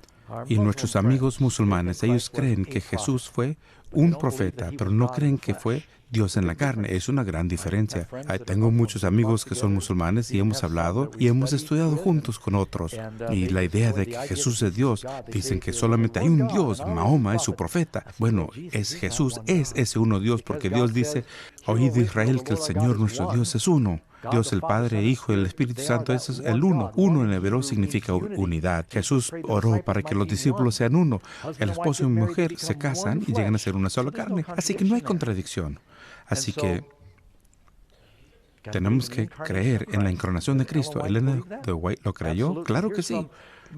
Y nuestros amigos musulmanes, ellos creen que Jesús fue un profeta, pero no creen que fue Dios en la carne. Es una gran diferencia. Tengo muchos amigos que son musulmanes y hemos hablado y hemos estudiado juntos con otros. Y la idea de que Jesús es Dios, dicen que solamente hay un Dios, Mahoma es su profeta. Bueno, Jesús es ese uno Dios, porque Dios dice, oíd Israel que el Señor nuestro Dios es uno. Dios el Padre, Hijo y el Espíritu Santo, ese es el uno. Uno en hebreo significa unidad. Jesús oró para que los discípulos sean uno. El esposo y la mujer se casan y llegan a ser una sola carne. Así que no hay contradicción. Así que tenemos que creer en la encarnación de Cristo. ¿Ellen White lo creyó? Claro que sí.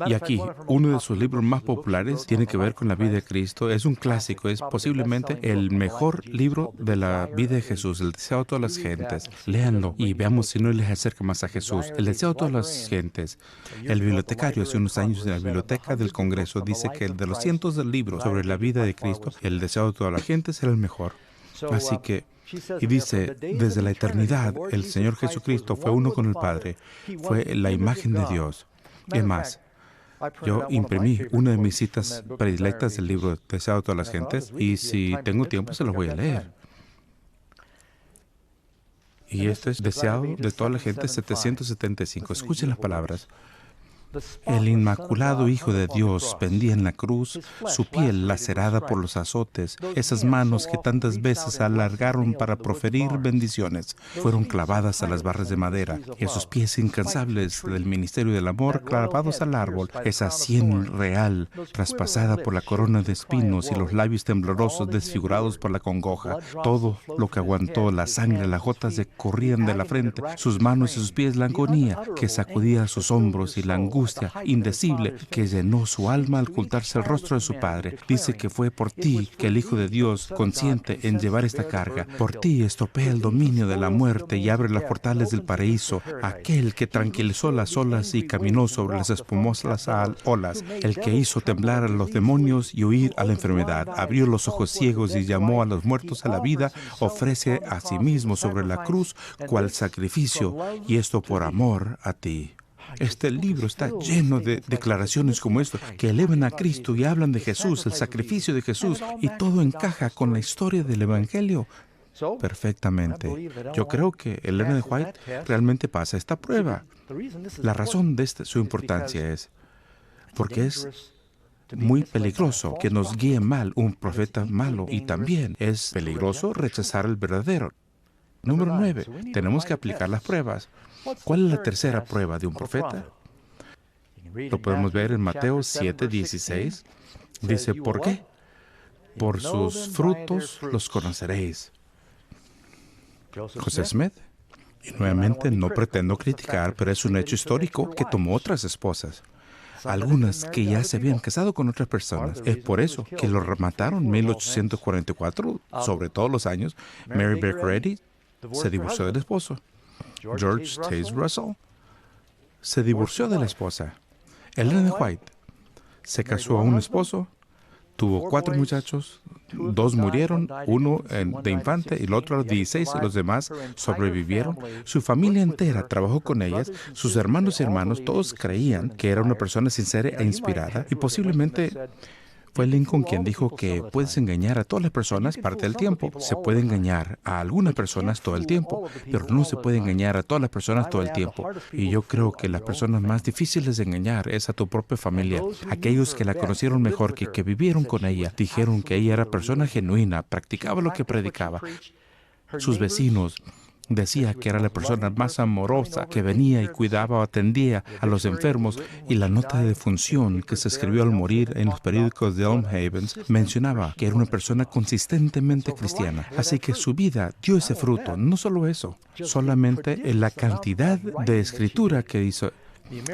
Y aquí, uno de sus libros más populares tiene que ver con la vida de Cristo. Es un clásico, es posiblemente el mejor libro de la vida de Jesús, El deseo de todas las gentes. Léanlo y veamos si no les acerca más a Jesús. El deseo de todas las gentes. El bibliotecario hace unos años en la biblioteca del Congreso dice que de los cientos de libros sobre la vida de Cristo, el deseo de todas las gentes era el mejor. Así que, y dice, desde la eternidad, el Señor Jesucristo fue uno con el Padre, fue la imagen de Dios. Y más, yo imprimí una de mis citas predilectas del libro Deseo de todas las gentes y si tengo tiempo se los voy a leer. Y este es Deseado de toda la gente 775. Escuchen las palabras. El inmaculado Hijo de Dios pendía en la cruz, su piel lacerada por los azotes, esas manos que tantas veces alargaron para proferir bendiciones, fueron clavadas a las barras de madera, y esos pies incansables del ministerio del amor clavados al árbol, esa sien real traspasada por la corona de espinos y los labios temblorosos desfigurados por la congoja, todo lo que aguantó la sangre, las gotas que corrían de la frente, sus manos y sus pies, la agonía que sacudía sus hombros y la angustia indecible que llenó su alma al ocultarse el rostro de su Padre. Dice que fue por ti que el Hijo de Dios consiente en llevar esta carga. Por ti estropea el dominio de la muerte y abre los portales del paraíso. Aquel que tranquilizó las olas y caminó sobre las espumosas olas. El que hizo temblar a los demonios y huir a la enfermedad. Abrió los ojos ciegos y llamó a los muertos a la vida. Ofrece a sí mismo sobre la cruz cual sacrificio, y esto por amor a ti. Este libro está lleno de declaraciones como esto, que elevan a Cristo y hablan de Jesús, el sacrificio de Jesús, y todo encaja con la historia del Evangelio perfectamente. Yo creo que Ellen White realmente pasa esta prueba. La razón de su importancia es porque es muy peligroso que nos guíe mal un profeta malo, y también es peligroso rechazar el verdadero. Número 9. Tenemos que aplicar las pruebas. ¿Cuál es la tercera prueba de un profeta? Lo podemos ver en Mateo 7:16. Dice, ¿por qué? Por sus frutos los conoceréis. José Smith. Y nuevamente no pretendo criticar, pero es un hecho histórico que tomó otras esposas. Algunas que ya se habían casado con otras personas. Es por eso que lo mataron en 1844, sobre todos los años. Mary Baker Eddy se divorció del esposo. George Taze Russell se divorció de la esposa. Ellen White se casó a un esposo, tuvo 4 muchachos, 2 murieron, uno de infante y el otro a los 16, los demás sobrevivieron. Su familia entera trabajó con ellas, sus hermanos y hermanos, todos creían que era una persona sincera e inspirada, y posiblemente fue Lincoln quien dijo que puedes engañar a todas las personas parte del tiempo. Se puede engañar a algunas personas todo el tiempo, pero no se puede engañar a todas las personas todo el tiempo. Y yo creo que las personas más difíciles de engañar es a tu propia familia. Aquellos que la conocieron mejor, que vivieron con ella, dijeron que ella era persona genuina, practicaba lo que predicaba. Sus vecinos decía que era la persona más amorosa, que venía y cuidaba o atendía a los enfermos, y la nota de defunción que se escribió al morir en los periódicos de Elm Havens mencionaba que era una persona consistentemente cristiana. Así que su vida dio ese fruto. No solo eso, solamente en la cantidad de escritura que hizo.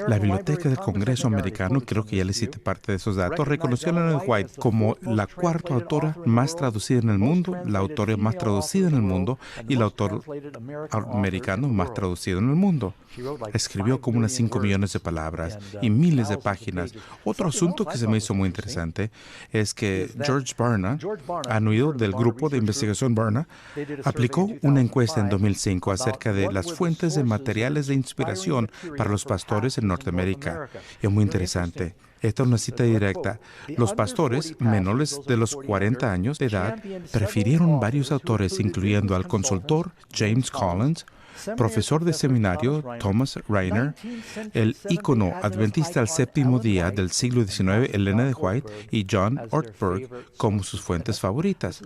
La Biblioteca del Congreso Americano, creo que ya le cité parte de esos datos, reconoció a Ellen White como la 4ª autora más traducida en el mundo, la autora más traducida en el mundo y el autor americano más traducido en el mundo. Escribió como unas 5 millones de palabras y miles de páginas. Otro asunto que se me hizo muy interesante es que George Barna, han oído del grupo de investigación Barna, aplicó una encuesta en 2005 acerca de las fuentes de materiales de inspiración para los pastores en Norteamérica. Es muy interesante. Esta es una cita directa. Los pastores menores de los 40 años de edad prefirieron varios autores, incluyendo al consultor James Collins, profesor de seminario Thomas Rainer, el ícono adventista al séptimo día del siglo XIX, Ellen White, y John Ortberg como sus fuentes favoritas.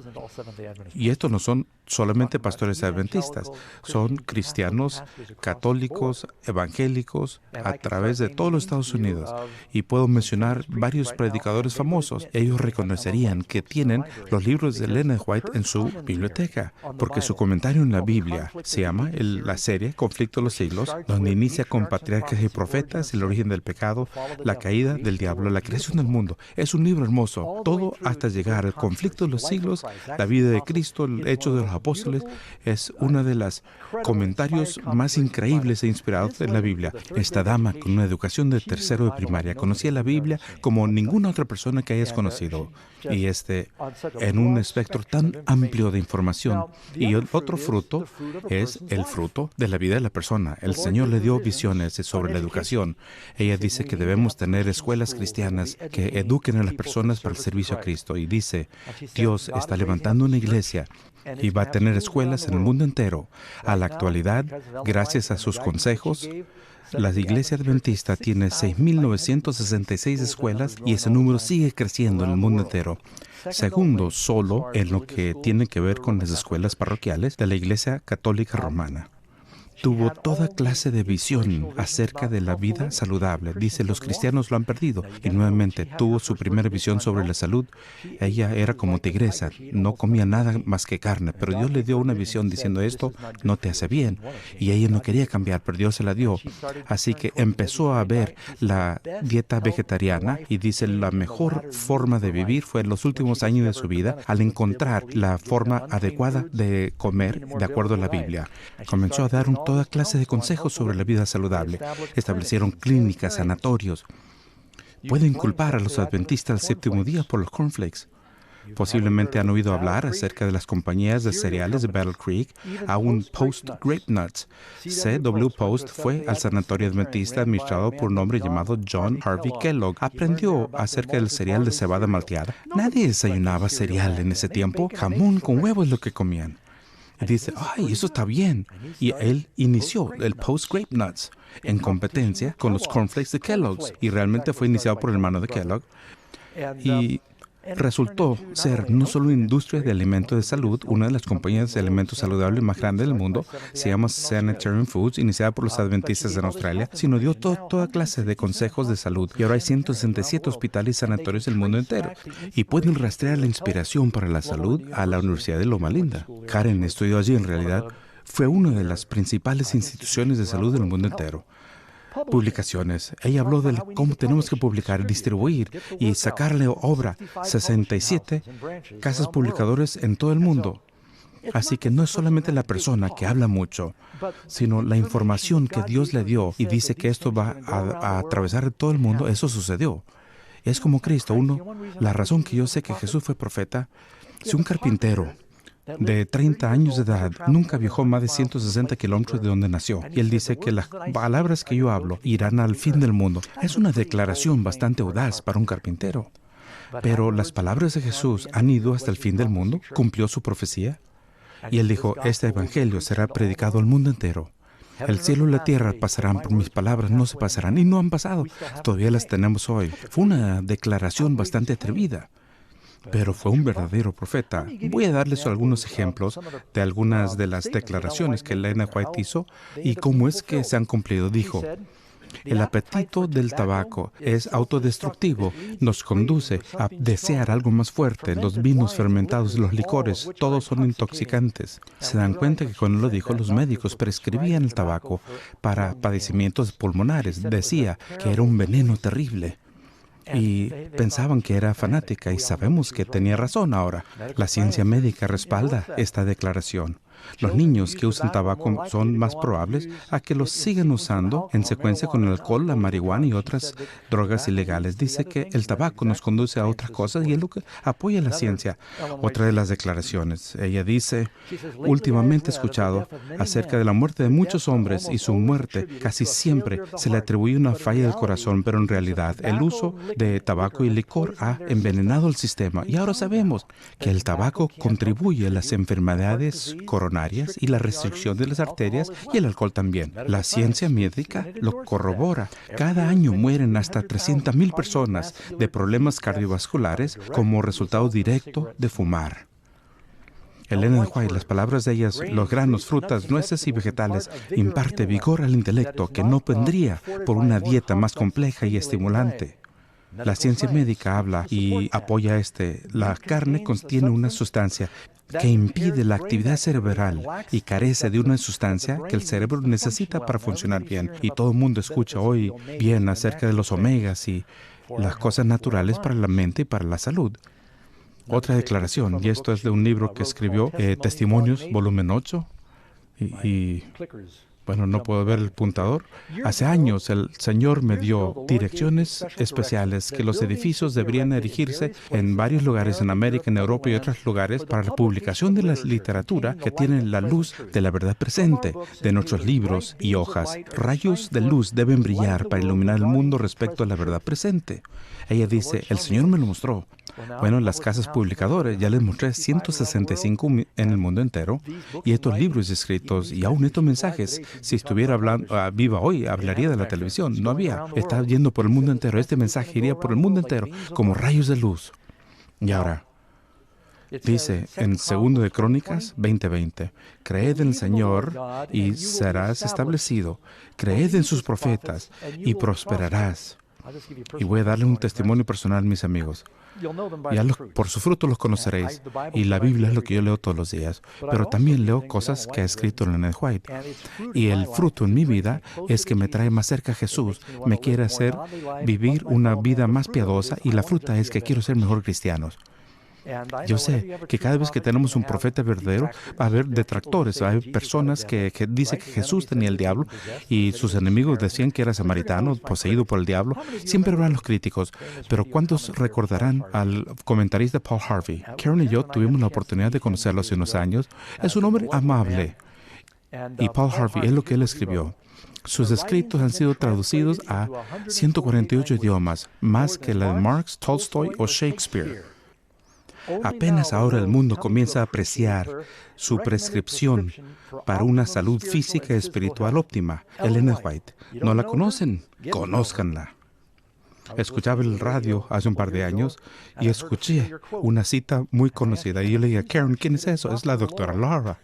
Y estos no son solamente pastores adventistas, son cristianos, católicos, evangélicos, a través de todos los Estados Unidos. Y puedo mencionar varios predicadores famosos. Ellos reconocerían que tienen los libros de Ellen White en su biblioteca, porque su comentario en la Biblia se llama la serie Conflicto de los Siglos, donde inicia con patriarcas y profetas, el origen del pecado, la caída del diablo, la creación del mundo. Es un libro hermoso, todo hasta llegar al conflicto de los siglos, la vida de Cristo, el hecho de los apóstoles. Es uno de los comentarios más increíbles e inspirados en la Biblia. Esta dama, con una educación de tercero de primaria, conocía la Biblia como ninguna otra persona que hayas conocido, y en un espectro tan amplio de información. Y el otro fruto es el fruto de la vida de la persona. El Señor le dio visiones sobre la educación. Ella dice que debemos tener escuelas cristianas que eduquen a las personas para el servicio a Cristo. Y dice, Dios está levantando una iglesia y va a tener escuelas en el mundo entero. A la actualidad, gracias a sus consejos, la Iglesia Adventista tiene 6.966 escuelas y ese número sigue creciendo en el mundo entero. Segundo, solo en lo que tiene que ver con las escuelas parroquiales de la Iglesia Católica Romana. Tuvo toda clase de visión acerca de la vida saludable. Dice, los cristianos lo han perdido. Y nuevamente tuvo su primera visión sobre la salud. Ella era como tigresa, no comía nada más que carne, pero Dios le dio una visión diciendo, esto no te hace bien. Y ella no quería cambiar, pero Dios se la dio. Así que empezó a ver la dieta vegetariana y dice, la mejor forma de vivir fue en los últimos años de su vida al encontrar la forma adecuada de comer de acuerdo a la Biblia. Comenzó a dar toda clase de consejos sobre la vida saludable. Establecieron clínicas, sanatorios. Pueden culpar a los adventistas del séptimo día por los cornflakes. Posiblemente han oído hablar acerca de las compañías de cereales de Battle Creek, aún Post Grape Nuts. C.W. Post fue al sanatorio adventista administrado por un hombre llamado John Harvey Kellogg. Aprendió acerca del cereal de cebada malteada. Nadie desayunaba cereal en ese tiempo. Jamón con huevo es lo que comían. Y dice, ¡ay, eso está bien! Y él inició el Post Grape Nuts en competencia con los cornflakes de Kellogg's. Y realmente fue iniciado por el hermano de Kellogg. Y resultó ser no solo una industria de alimentos de salud, una de las compañías de alimentos saludables más grandes del mundo, se llama Sanitarium Foods, iniciada por los adventistas en Australia, sino dio toda clase de consejos de salud. Y ahora hay 167 hospitales y sanatorios del mundo entero. Y pueden rastrear la inspiración para la salud a la Universidad de Loma Linda. Karen estudió allí, en realidad, fue una de las principales instituciones de salud del mundo entero. Publicaciones. Ella habló de cómo tenemos que publicar, distribuir y sacarle obra. 67 casas publicadoras en todo el mundo. Así que no es solamente la persona que habla mucho, sino la información que Dios le dio y dice que esto va a atravesar todo el mundo. Eso sucedió. Es como Cristo. La razón que yo sé que Jesús fue profeta, si un carpintero de 30 años de edad nunca viajó más de 160 kilómetros de donde nació, y él dice que las palabras que yo hablo irán al fin del mundo, es una declaración bastante audaz para un carpintero. Pero las palabras de Jesús han ido hasta el fin del mundo, cumplió su profecía. Y él dijo, este evangelio será predicado al mundo entero. El cielo y la tierra pasarán, por mis palabras no se pasarán. Y no han pasado. Todavía las tenemos hoy. Fue una declaración bastante atrevida, pero fue un verdadero profeta. Voy a darles algunos ejemplos de algunas de las declaraciones que Elena White hizo y cómo es que se han cumplido. Dijo, el apetito del tabaco es autodestructivo, nos conduce a desear algo más fuerte. Los vinos fermentados, los licores, todos son intoxicantes. Se dan cuenta que cuando lo dijo, los médicos prescribían el tabaco para padecimientos pulmonares. Decía que era un veneno terrible. Y pensaban que era fanática, y sabemos que tenía razón ahora. La ciencia médica respalda esta declaración. Los niños que usan tabaco son más probables a que los sigan usando en secuencia con el alcohol, la marihuana y otras drogas ilegales. Dice que el tabaco nos conduce a otras cosas y es lo que apoya la ciencia. Otra de las declaraciones, ella dice, últimamente he escuchado acerca de la muerte de muchos hombres y su muerte casi siempre se le atribuye una falla del corazón, pero en realidad el uso de tabaco y licor ha envenenado el sistema. Y ahora sabemos que el tabaco contribuye a las enfermedades coronarias y la restricción de las arterias, y el alcohol también. La ciencia médica lo corrobora. Cada año mueren hasta 300,000 personas de problemas cardiovasculares como resultado directo de fumar. Elena White, las palabras de ellas, los granos, frutas, nueces y vegetales, imparte vigor al intelecto que no vendría por una dieta más compleja y estimulante. La ciencia médica habla y apoya la carne contiene una sustancia que impide la actividad cerebral y carece de una sustancia que el cerebro necesita para funcionar bien. Y todo el mundo escucha hoy bien acerca de los omegas y las cosas naturales para la mente y para la salud. Otra declaración, y esto es de un libro que escribió, Testimonios, volumen 8, bueno, no puedo ver el puntador. Hace años el Señor me dio direcciones especiales que los edificios deberían erigirse en varios lugares en América, en Europa y otros lugares para la publicación de la literatura que tienen la luz de la verdad presente de nuestros libros y hojas. Rayos de luz deben brillar para iluminar el mundo respecto a la verdad presente. Ella dice, el Señor me lo mostró. Bueno, las casas publicadoras, ya les mostré 165 en el mundo entero, y estos libros escritos y aún estos mensajes, si estuviera viva hoy, hablaría de la televisión. No había. Está yendo por el mundo entero. Este mensaje iría por el mundo entero como rayos de luz. Y ahora, dice en 2 de Crónicas 20:20, creed en el Señor y serás establecido. Creed en sus profetas y prosperarás. Y voy a darle un testimonio personal, mis amigos. Por su fruto los conoceréis. Y la Biblia es lo que yo leo todos los días. Pero también leo cosas que ha escrito Elena White. Y el fruto en mi vida es que me trae más cerca a Jesús. Me quiere hacer vivir una vida más piadosa. Y la fruta es que quiero ser mejor cristiano. Yo sé que cada vez que tenemos un profeta verdadero va a haber detractores, va a haber personas que dicen que Jesús tenía el diablo y sus enemigos decían que era samaritano, poseído por el diablo. Siempre habrán los críticos, pero ¿cuántos recordarán al comentarista Paul Harvey? Karen y yo tuvimos la oportunidad de conocerlo hace unos años. Es un hombre amable. Y Paul Harvey, es lo que él escribió. Sus escritos han sido traducidos a 148 idiomas, más que la de Marx, Tolstoy o Shakespeare. Apenas ahora el mundo comienza a apreciar su prescripción para una salud física y espiritual óptima. Elena White. ¿No la conocen? Conózcanla. Escuchaba el radio hace un par de años y escuché una cita muy conocida. Y yo le dije, Karen, ¿quién es eso? Es la doctora Laura.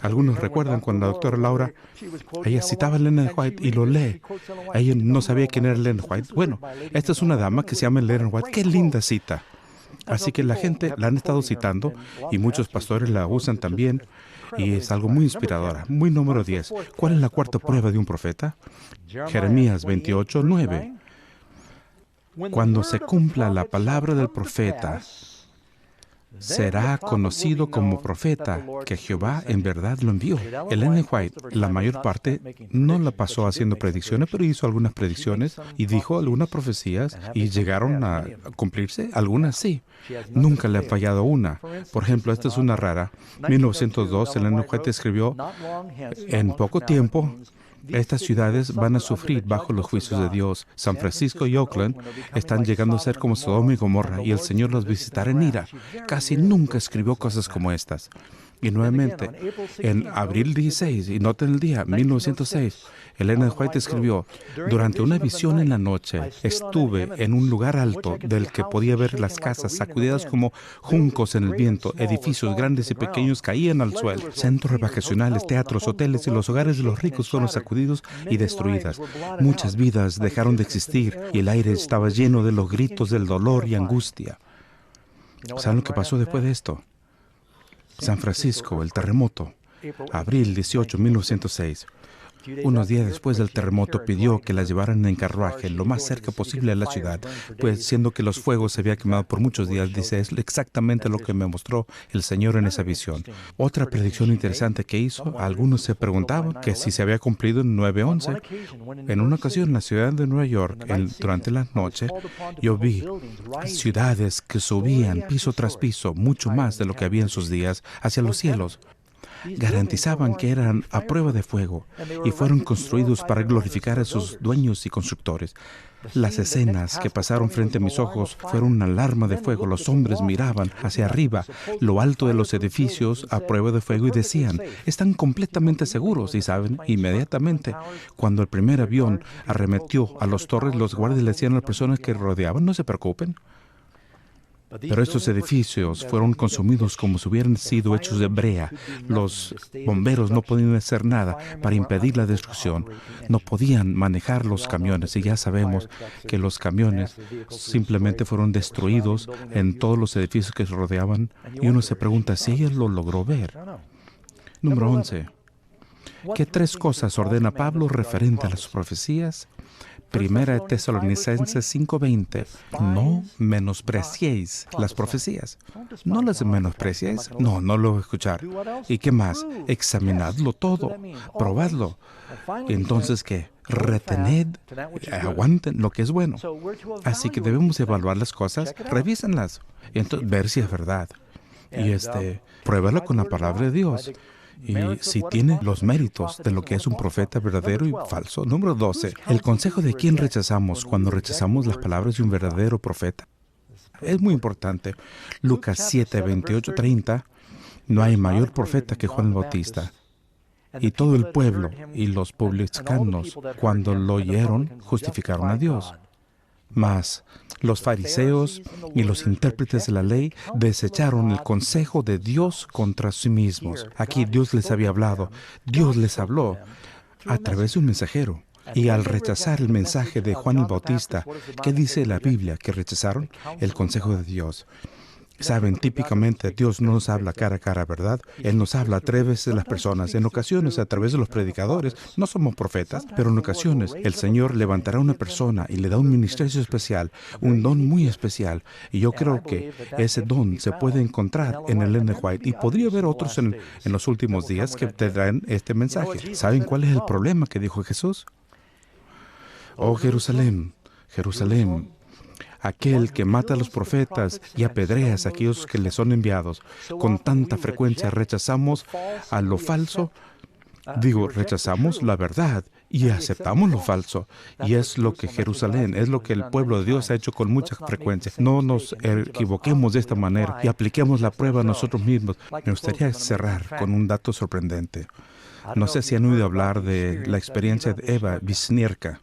Algunos recuerdan cuando la doctora Laura, ella citaba a Elena White y lo lee. Ella no sabía quién era Elena White. Bueno, esta es una dama que se llama Elena White. ¡Qué linda cita! Así que la gente la han estado citando y muchos pastores la usan también y es algo muy inspiradora. Muy número 10. ¿Cuál es la cuarta prueba de un profeta? Jeremías 28:9. Cuando se cumpla la palabra del profeta, será conocido como profeta, que Jehová en verdad lo envió. Ellen White, la mayor parte, no la pasó haciendo predicciones, pero hizo algunas predicciones y dijo algunas profecías y llegaron a cumplirse. Algunas sí. Nunca le ha fallado una. Por ejemplo, esta es una rara. 1902, Ellen White escribió: en poco tiempo, estas ciudades van a sufrir bajo los juicios de Dios. San Francisco y Oakland están llegando a ser como Sodoma y Gomorra, y el Señor los visitará en ira. Casi nunca escribió cosas como estas. Y nuevamente, en abril 16, y noten el día, 1906, Ellen White escribió: durante una visión en la noche, estuve en un lugar alto del que podía ver las casas sacudidas como juncos en el viento. Edificios grandes y pequeños caían al suelo. Centros vacacionales, teatros, hoteles y los hogares de los ricos fueron sacudidos y destruidas. Muchas vidas dejaron de existir y el aire estaba lleno de los gritos del dolor y angustia. ¿Saben lo que pasó después de esto? San Francisco, el terremoto, abril 18, 1906. Unos días después del terremoto pidió que la llevaran en carruaje lo más cerca posible a la ciudad, pues siendo que los fuegos se habían quemado por muchos días, dice, es exactamente lo que me mostró el Señor en esa visión. Otra predicción interesante que hizo, algunos se preguntaban que si se había cumplido en 9/11. En una ocasión en la ciudad de Nueva York, durante la noche, yo vi ciudades que subían piso tras piso, mucho más de lo que había en sus días, hacia los cielos. Garantizaban que eran a prueba de fuego y fueron construidos para glorificar a sus dueños y constructores. Las escenas que pasaron frente a mis ojos fueron una alarma de fuego. Los hombres miraban hacia arriba, lo alto de los edificios a prueba de fuego, y decían: están completamente seguros. Y saben, inmediatamente, cuando el primer avión arremetió a las torres, los guardias le decían a las personas que rodeaban: no se preocupen. Pero estos edificios fueron consumidos como si hubieran sido hechos de brea. Los bomberos no podían hacer nada para impedir la destrucción. No podían manejar los camiones, y ya sabemos que los camiones simplemente fueron destruidos en todos los edificios que se rodeaban. Y uno se pregunta si ella lo logró ver. Número 11. ¿Qué tres cosas ordena Pablo referente a las profecías? Primera de Tesalonicenses 5:20. No menospreciéis las profecías. No las menospreciéis. No lo voy a escuchar. ¿Y qué más? Examinadlo todo. Probadlo. Entonces, ¿qué? Retened, aguanten lo que es bueno. Así que debemos evaluar las cosas, revísenlas, y entonces ver si es verdad. Y pruébalo con la palabra de Dios. Y si tiene los méritos de lo que es un profeta verdadero y falso. Número 12. El consejo de quién rechazamos cuando rechazamos las palabras de un verdadero profeta. Es muy importante. Lucas 7, 28, 30. No hay mayor profeta que Juan el Bautista. Y todo el pueblo y los publicanos, cuando lo oyeron, justificaron a Dios. Mas los fariseos y los intérpretes de la ley desecharon el consejo de Dios contra sí mismos. Aquí Dios les había hablado. Dios les habló a través de un mensajero. Y al rechazar el mensaje de Juan el Bautista, ¿qué dice la Biblia? Que rechazaron el consejo de Dios. Saben, típicamente Dios no nos habla cara a cara, ¿verdad? Él nos habla a través de las personas, en ocasiones a través de los predicadores. No somos profetas, pero en ocasiones el Señor levantará una persona y le da un ministerio especial, un don muy especial. Y yo creo que ese don se puede encontrar en Ellen White, y podría haber otros en los últimos días que te traen este mensaje. ¿Saben cuál es el problema que dijo Jesús? Oh Jerusalén, Jerusalén, aquel que mata a los profetas y apedrea a aquellos que le son enviados. Con tanta frecuencia rechazamos a lo falso. Rechazamos la verdad y aceptamos lo falso. Y es lo que Jerusalén, es lo que el pueblo de Dios ha hecho con mucha frecuencia. No nos equivoquemos de esta manera y apliquemos la prueba a nosotros mismos. Me gustaría cerrar con un dato sorprendente. No sé si han oído hablar de la experiencia de Eva Wisniewska.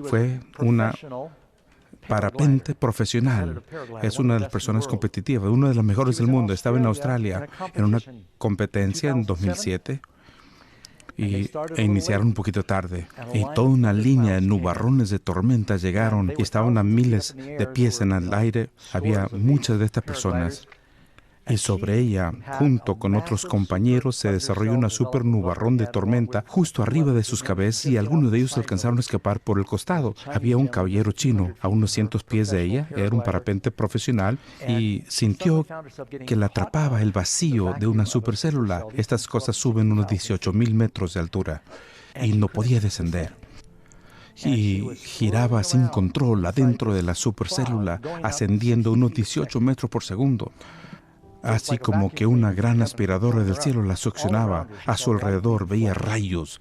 Fue una parapente profesional. Es una de las personas competitivas, una de las mejores del mundo. Estaba en Australia en una competencia en 2007 e iniciaron un poquito tarde. Y toda una línea de nubarrones de tormenta llegaron y estaban a miles de pies en el aire. Había muchas de estas personas. Y sobre ella, junto con otros compañeros, se desarrolló una super nubarrón de tormenta justo arriba de sus cabezas y algunos de ellos alcanzaron a escapar por el costado. Había un caballero chino a unos cientos pies de ella, era un parapente profesional, y sintió que la atrapaba el vacío de una supercélula. Estas cosas suben unos 18,000 metros de altura y no podía descender. Y giraba sin control adentro de la supercélula, ascendiendo unos 18 metros por segundo. Así como que una gran aspiradora del cielo la succionaba. A su alrededor veía rayos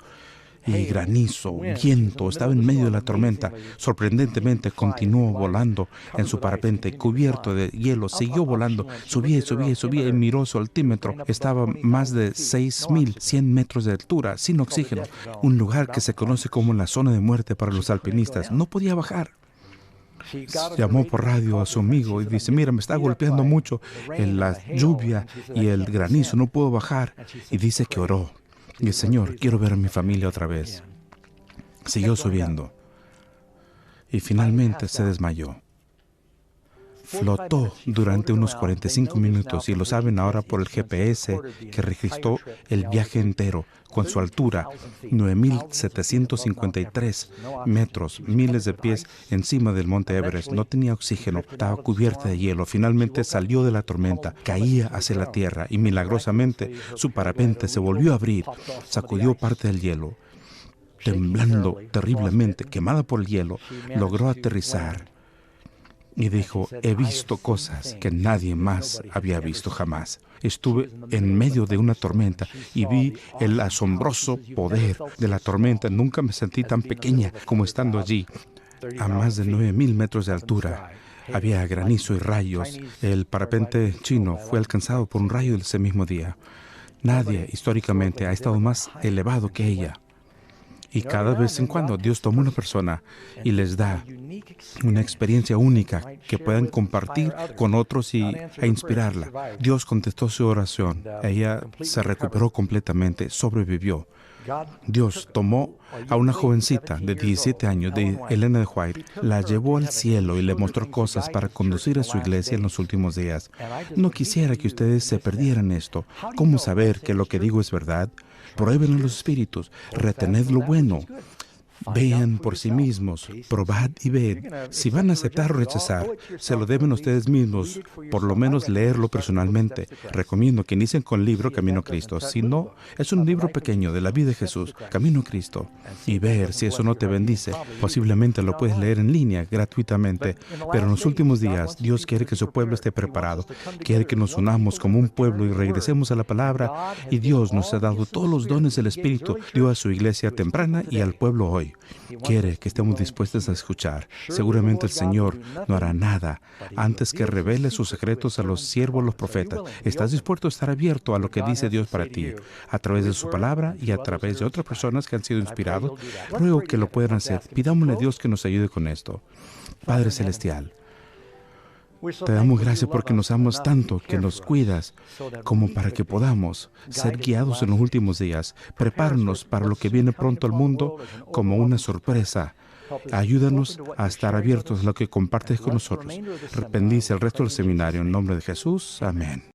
y granizo, viento. Estaba en medio de la tormenta. Sorprendentemente continuó volando en su parapente cubierto de hielo. Siguió volando, subía y subía y subía y miró su altímetro. Estaba más de 6,100 metros de altura, sin oxígeno. Un lugar que se conoce como la zona de muerte para los alpinistas. No podía bajar. Llamó por radio a su amigo y dice: mira, me está golpeando mucho la lluvia y el granizo, no puedo bajar. Y dice que oró. Y el Señor, quiero ver a mi familia otra vez. Siguió subiendo y finalmente se desmayó. Flotó durante unos 45 minutos y lo saben ahora por el GPS que registró el viaje entero con su altura, 9,753 metros, miles de pies encima del monte Everest. No tenía oxígeno, estaba cubierta de hielo. Finalmente salió de la tormenta, caía hacia la tierra y milagrosamente su parapente se volvió a abrir, sacudió parte del hielo. Temblando terriblemente, quemada por el hielo, logró aterrizar. Y dijo: he visto cosas que nadie más había visto jamás. Estuve en medio de una tormenta y vi el asombroso poder de la tormenta. Nunca me sentí tan pequeña como estando allí. A más de 9,000 metros de altura había granizo y rayos. El parapente chino fue alcanzado por un rayo ese mismo día. Nadie históricamente ha estado más elevado que ella. Y cada vez en cuando Dios toma una persona y les da una experiencia única que puedan compartir con otros e inspirarla. Dios contestó su oración. Ella se recuperó completamente, sobrevivió. Dios tomó a una jovencita de 17 años, de Elena de White, la llevó al cielo y le mostró cosas para conducir a su iglesia en los últimos días. No quisiera que ustedes se perdieran esto. ¿Cómo saber que lo que digo es verdad? Prueben los espíritus, retened lo bueno. Vean por sí mismos, probad y ved. Si van a aceptar o rechazar, se lo deben ustedes mismos, por lo menos leerlo personalmente. Recomiendo que inicien con el libro Camino a Cristo. Si no, es un libro pequeño de la vida de Jesús, Camino a Cristo, y ver si eso no te bendice. Posiblemente lo puedes leer en línea gratuitamente, pero en los últimos días Dios quiere que su pueblo esté preparado. Quiere que nos unamos como un pueblo y regresemos a la palabra, y Dios nos ha dado todos los dones del Espíritu. Dio a su iglesia temprana y al pueblo hoy. Quiere que estemos dispuestos a escuchar. Seguramente el Señor no hará nada antes que revele sus secretos a los siervos, los profetas. ¿Estás dispuesto a estar abierto a lo que dice Dios para ti a través de su palabra y a través de otras personas que han sido inspirados? Ruego que lo puedan hacer. Pidámosle a Dios que nos ayude con esto. Padre Celestial, te damos gracias porque nos amas tanto, que nos cuidas, como para que podamos ser guiados en los últimos días. Prepáranos para lo que viene pronto al mundo como una sorpresa. Ayúdanos a estar abiertos a lo que compartes con nosotros. Bendice el resto del seminario en nombre de Jesús. Amén.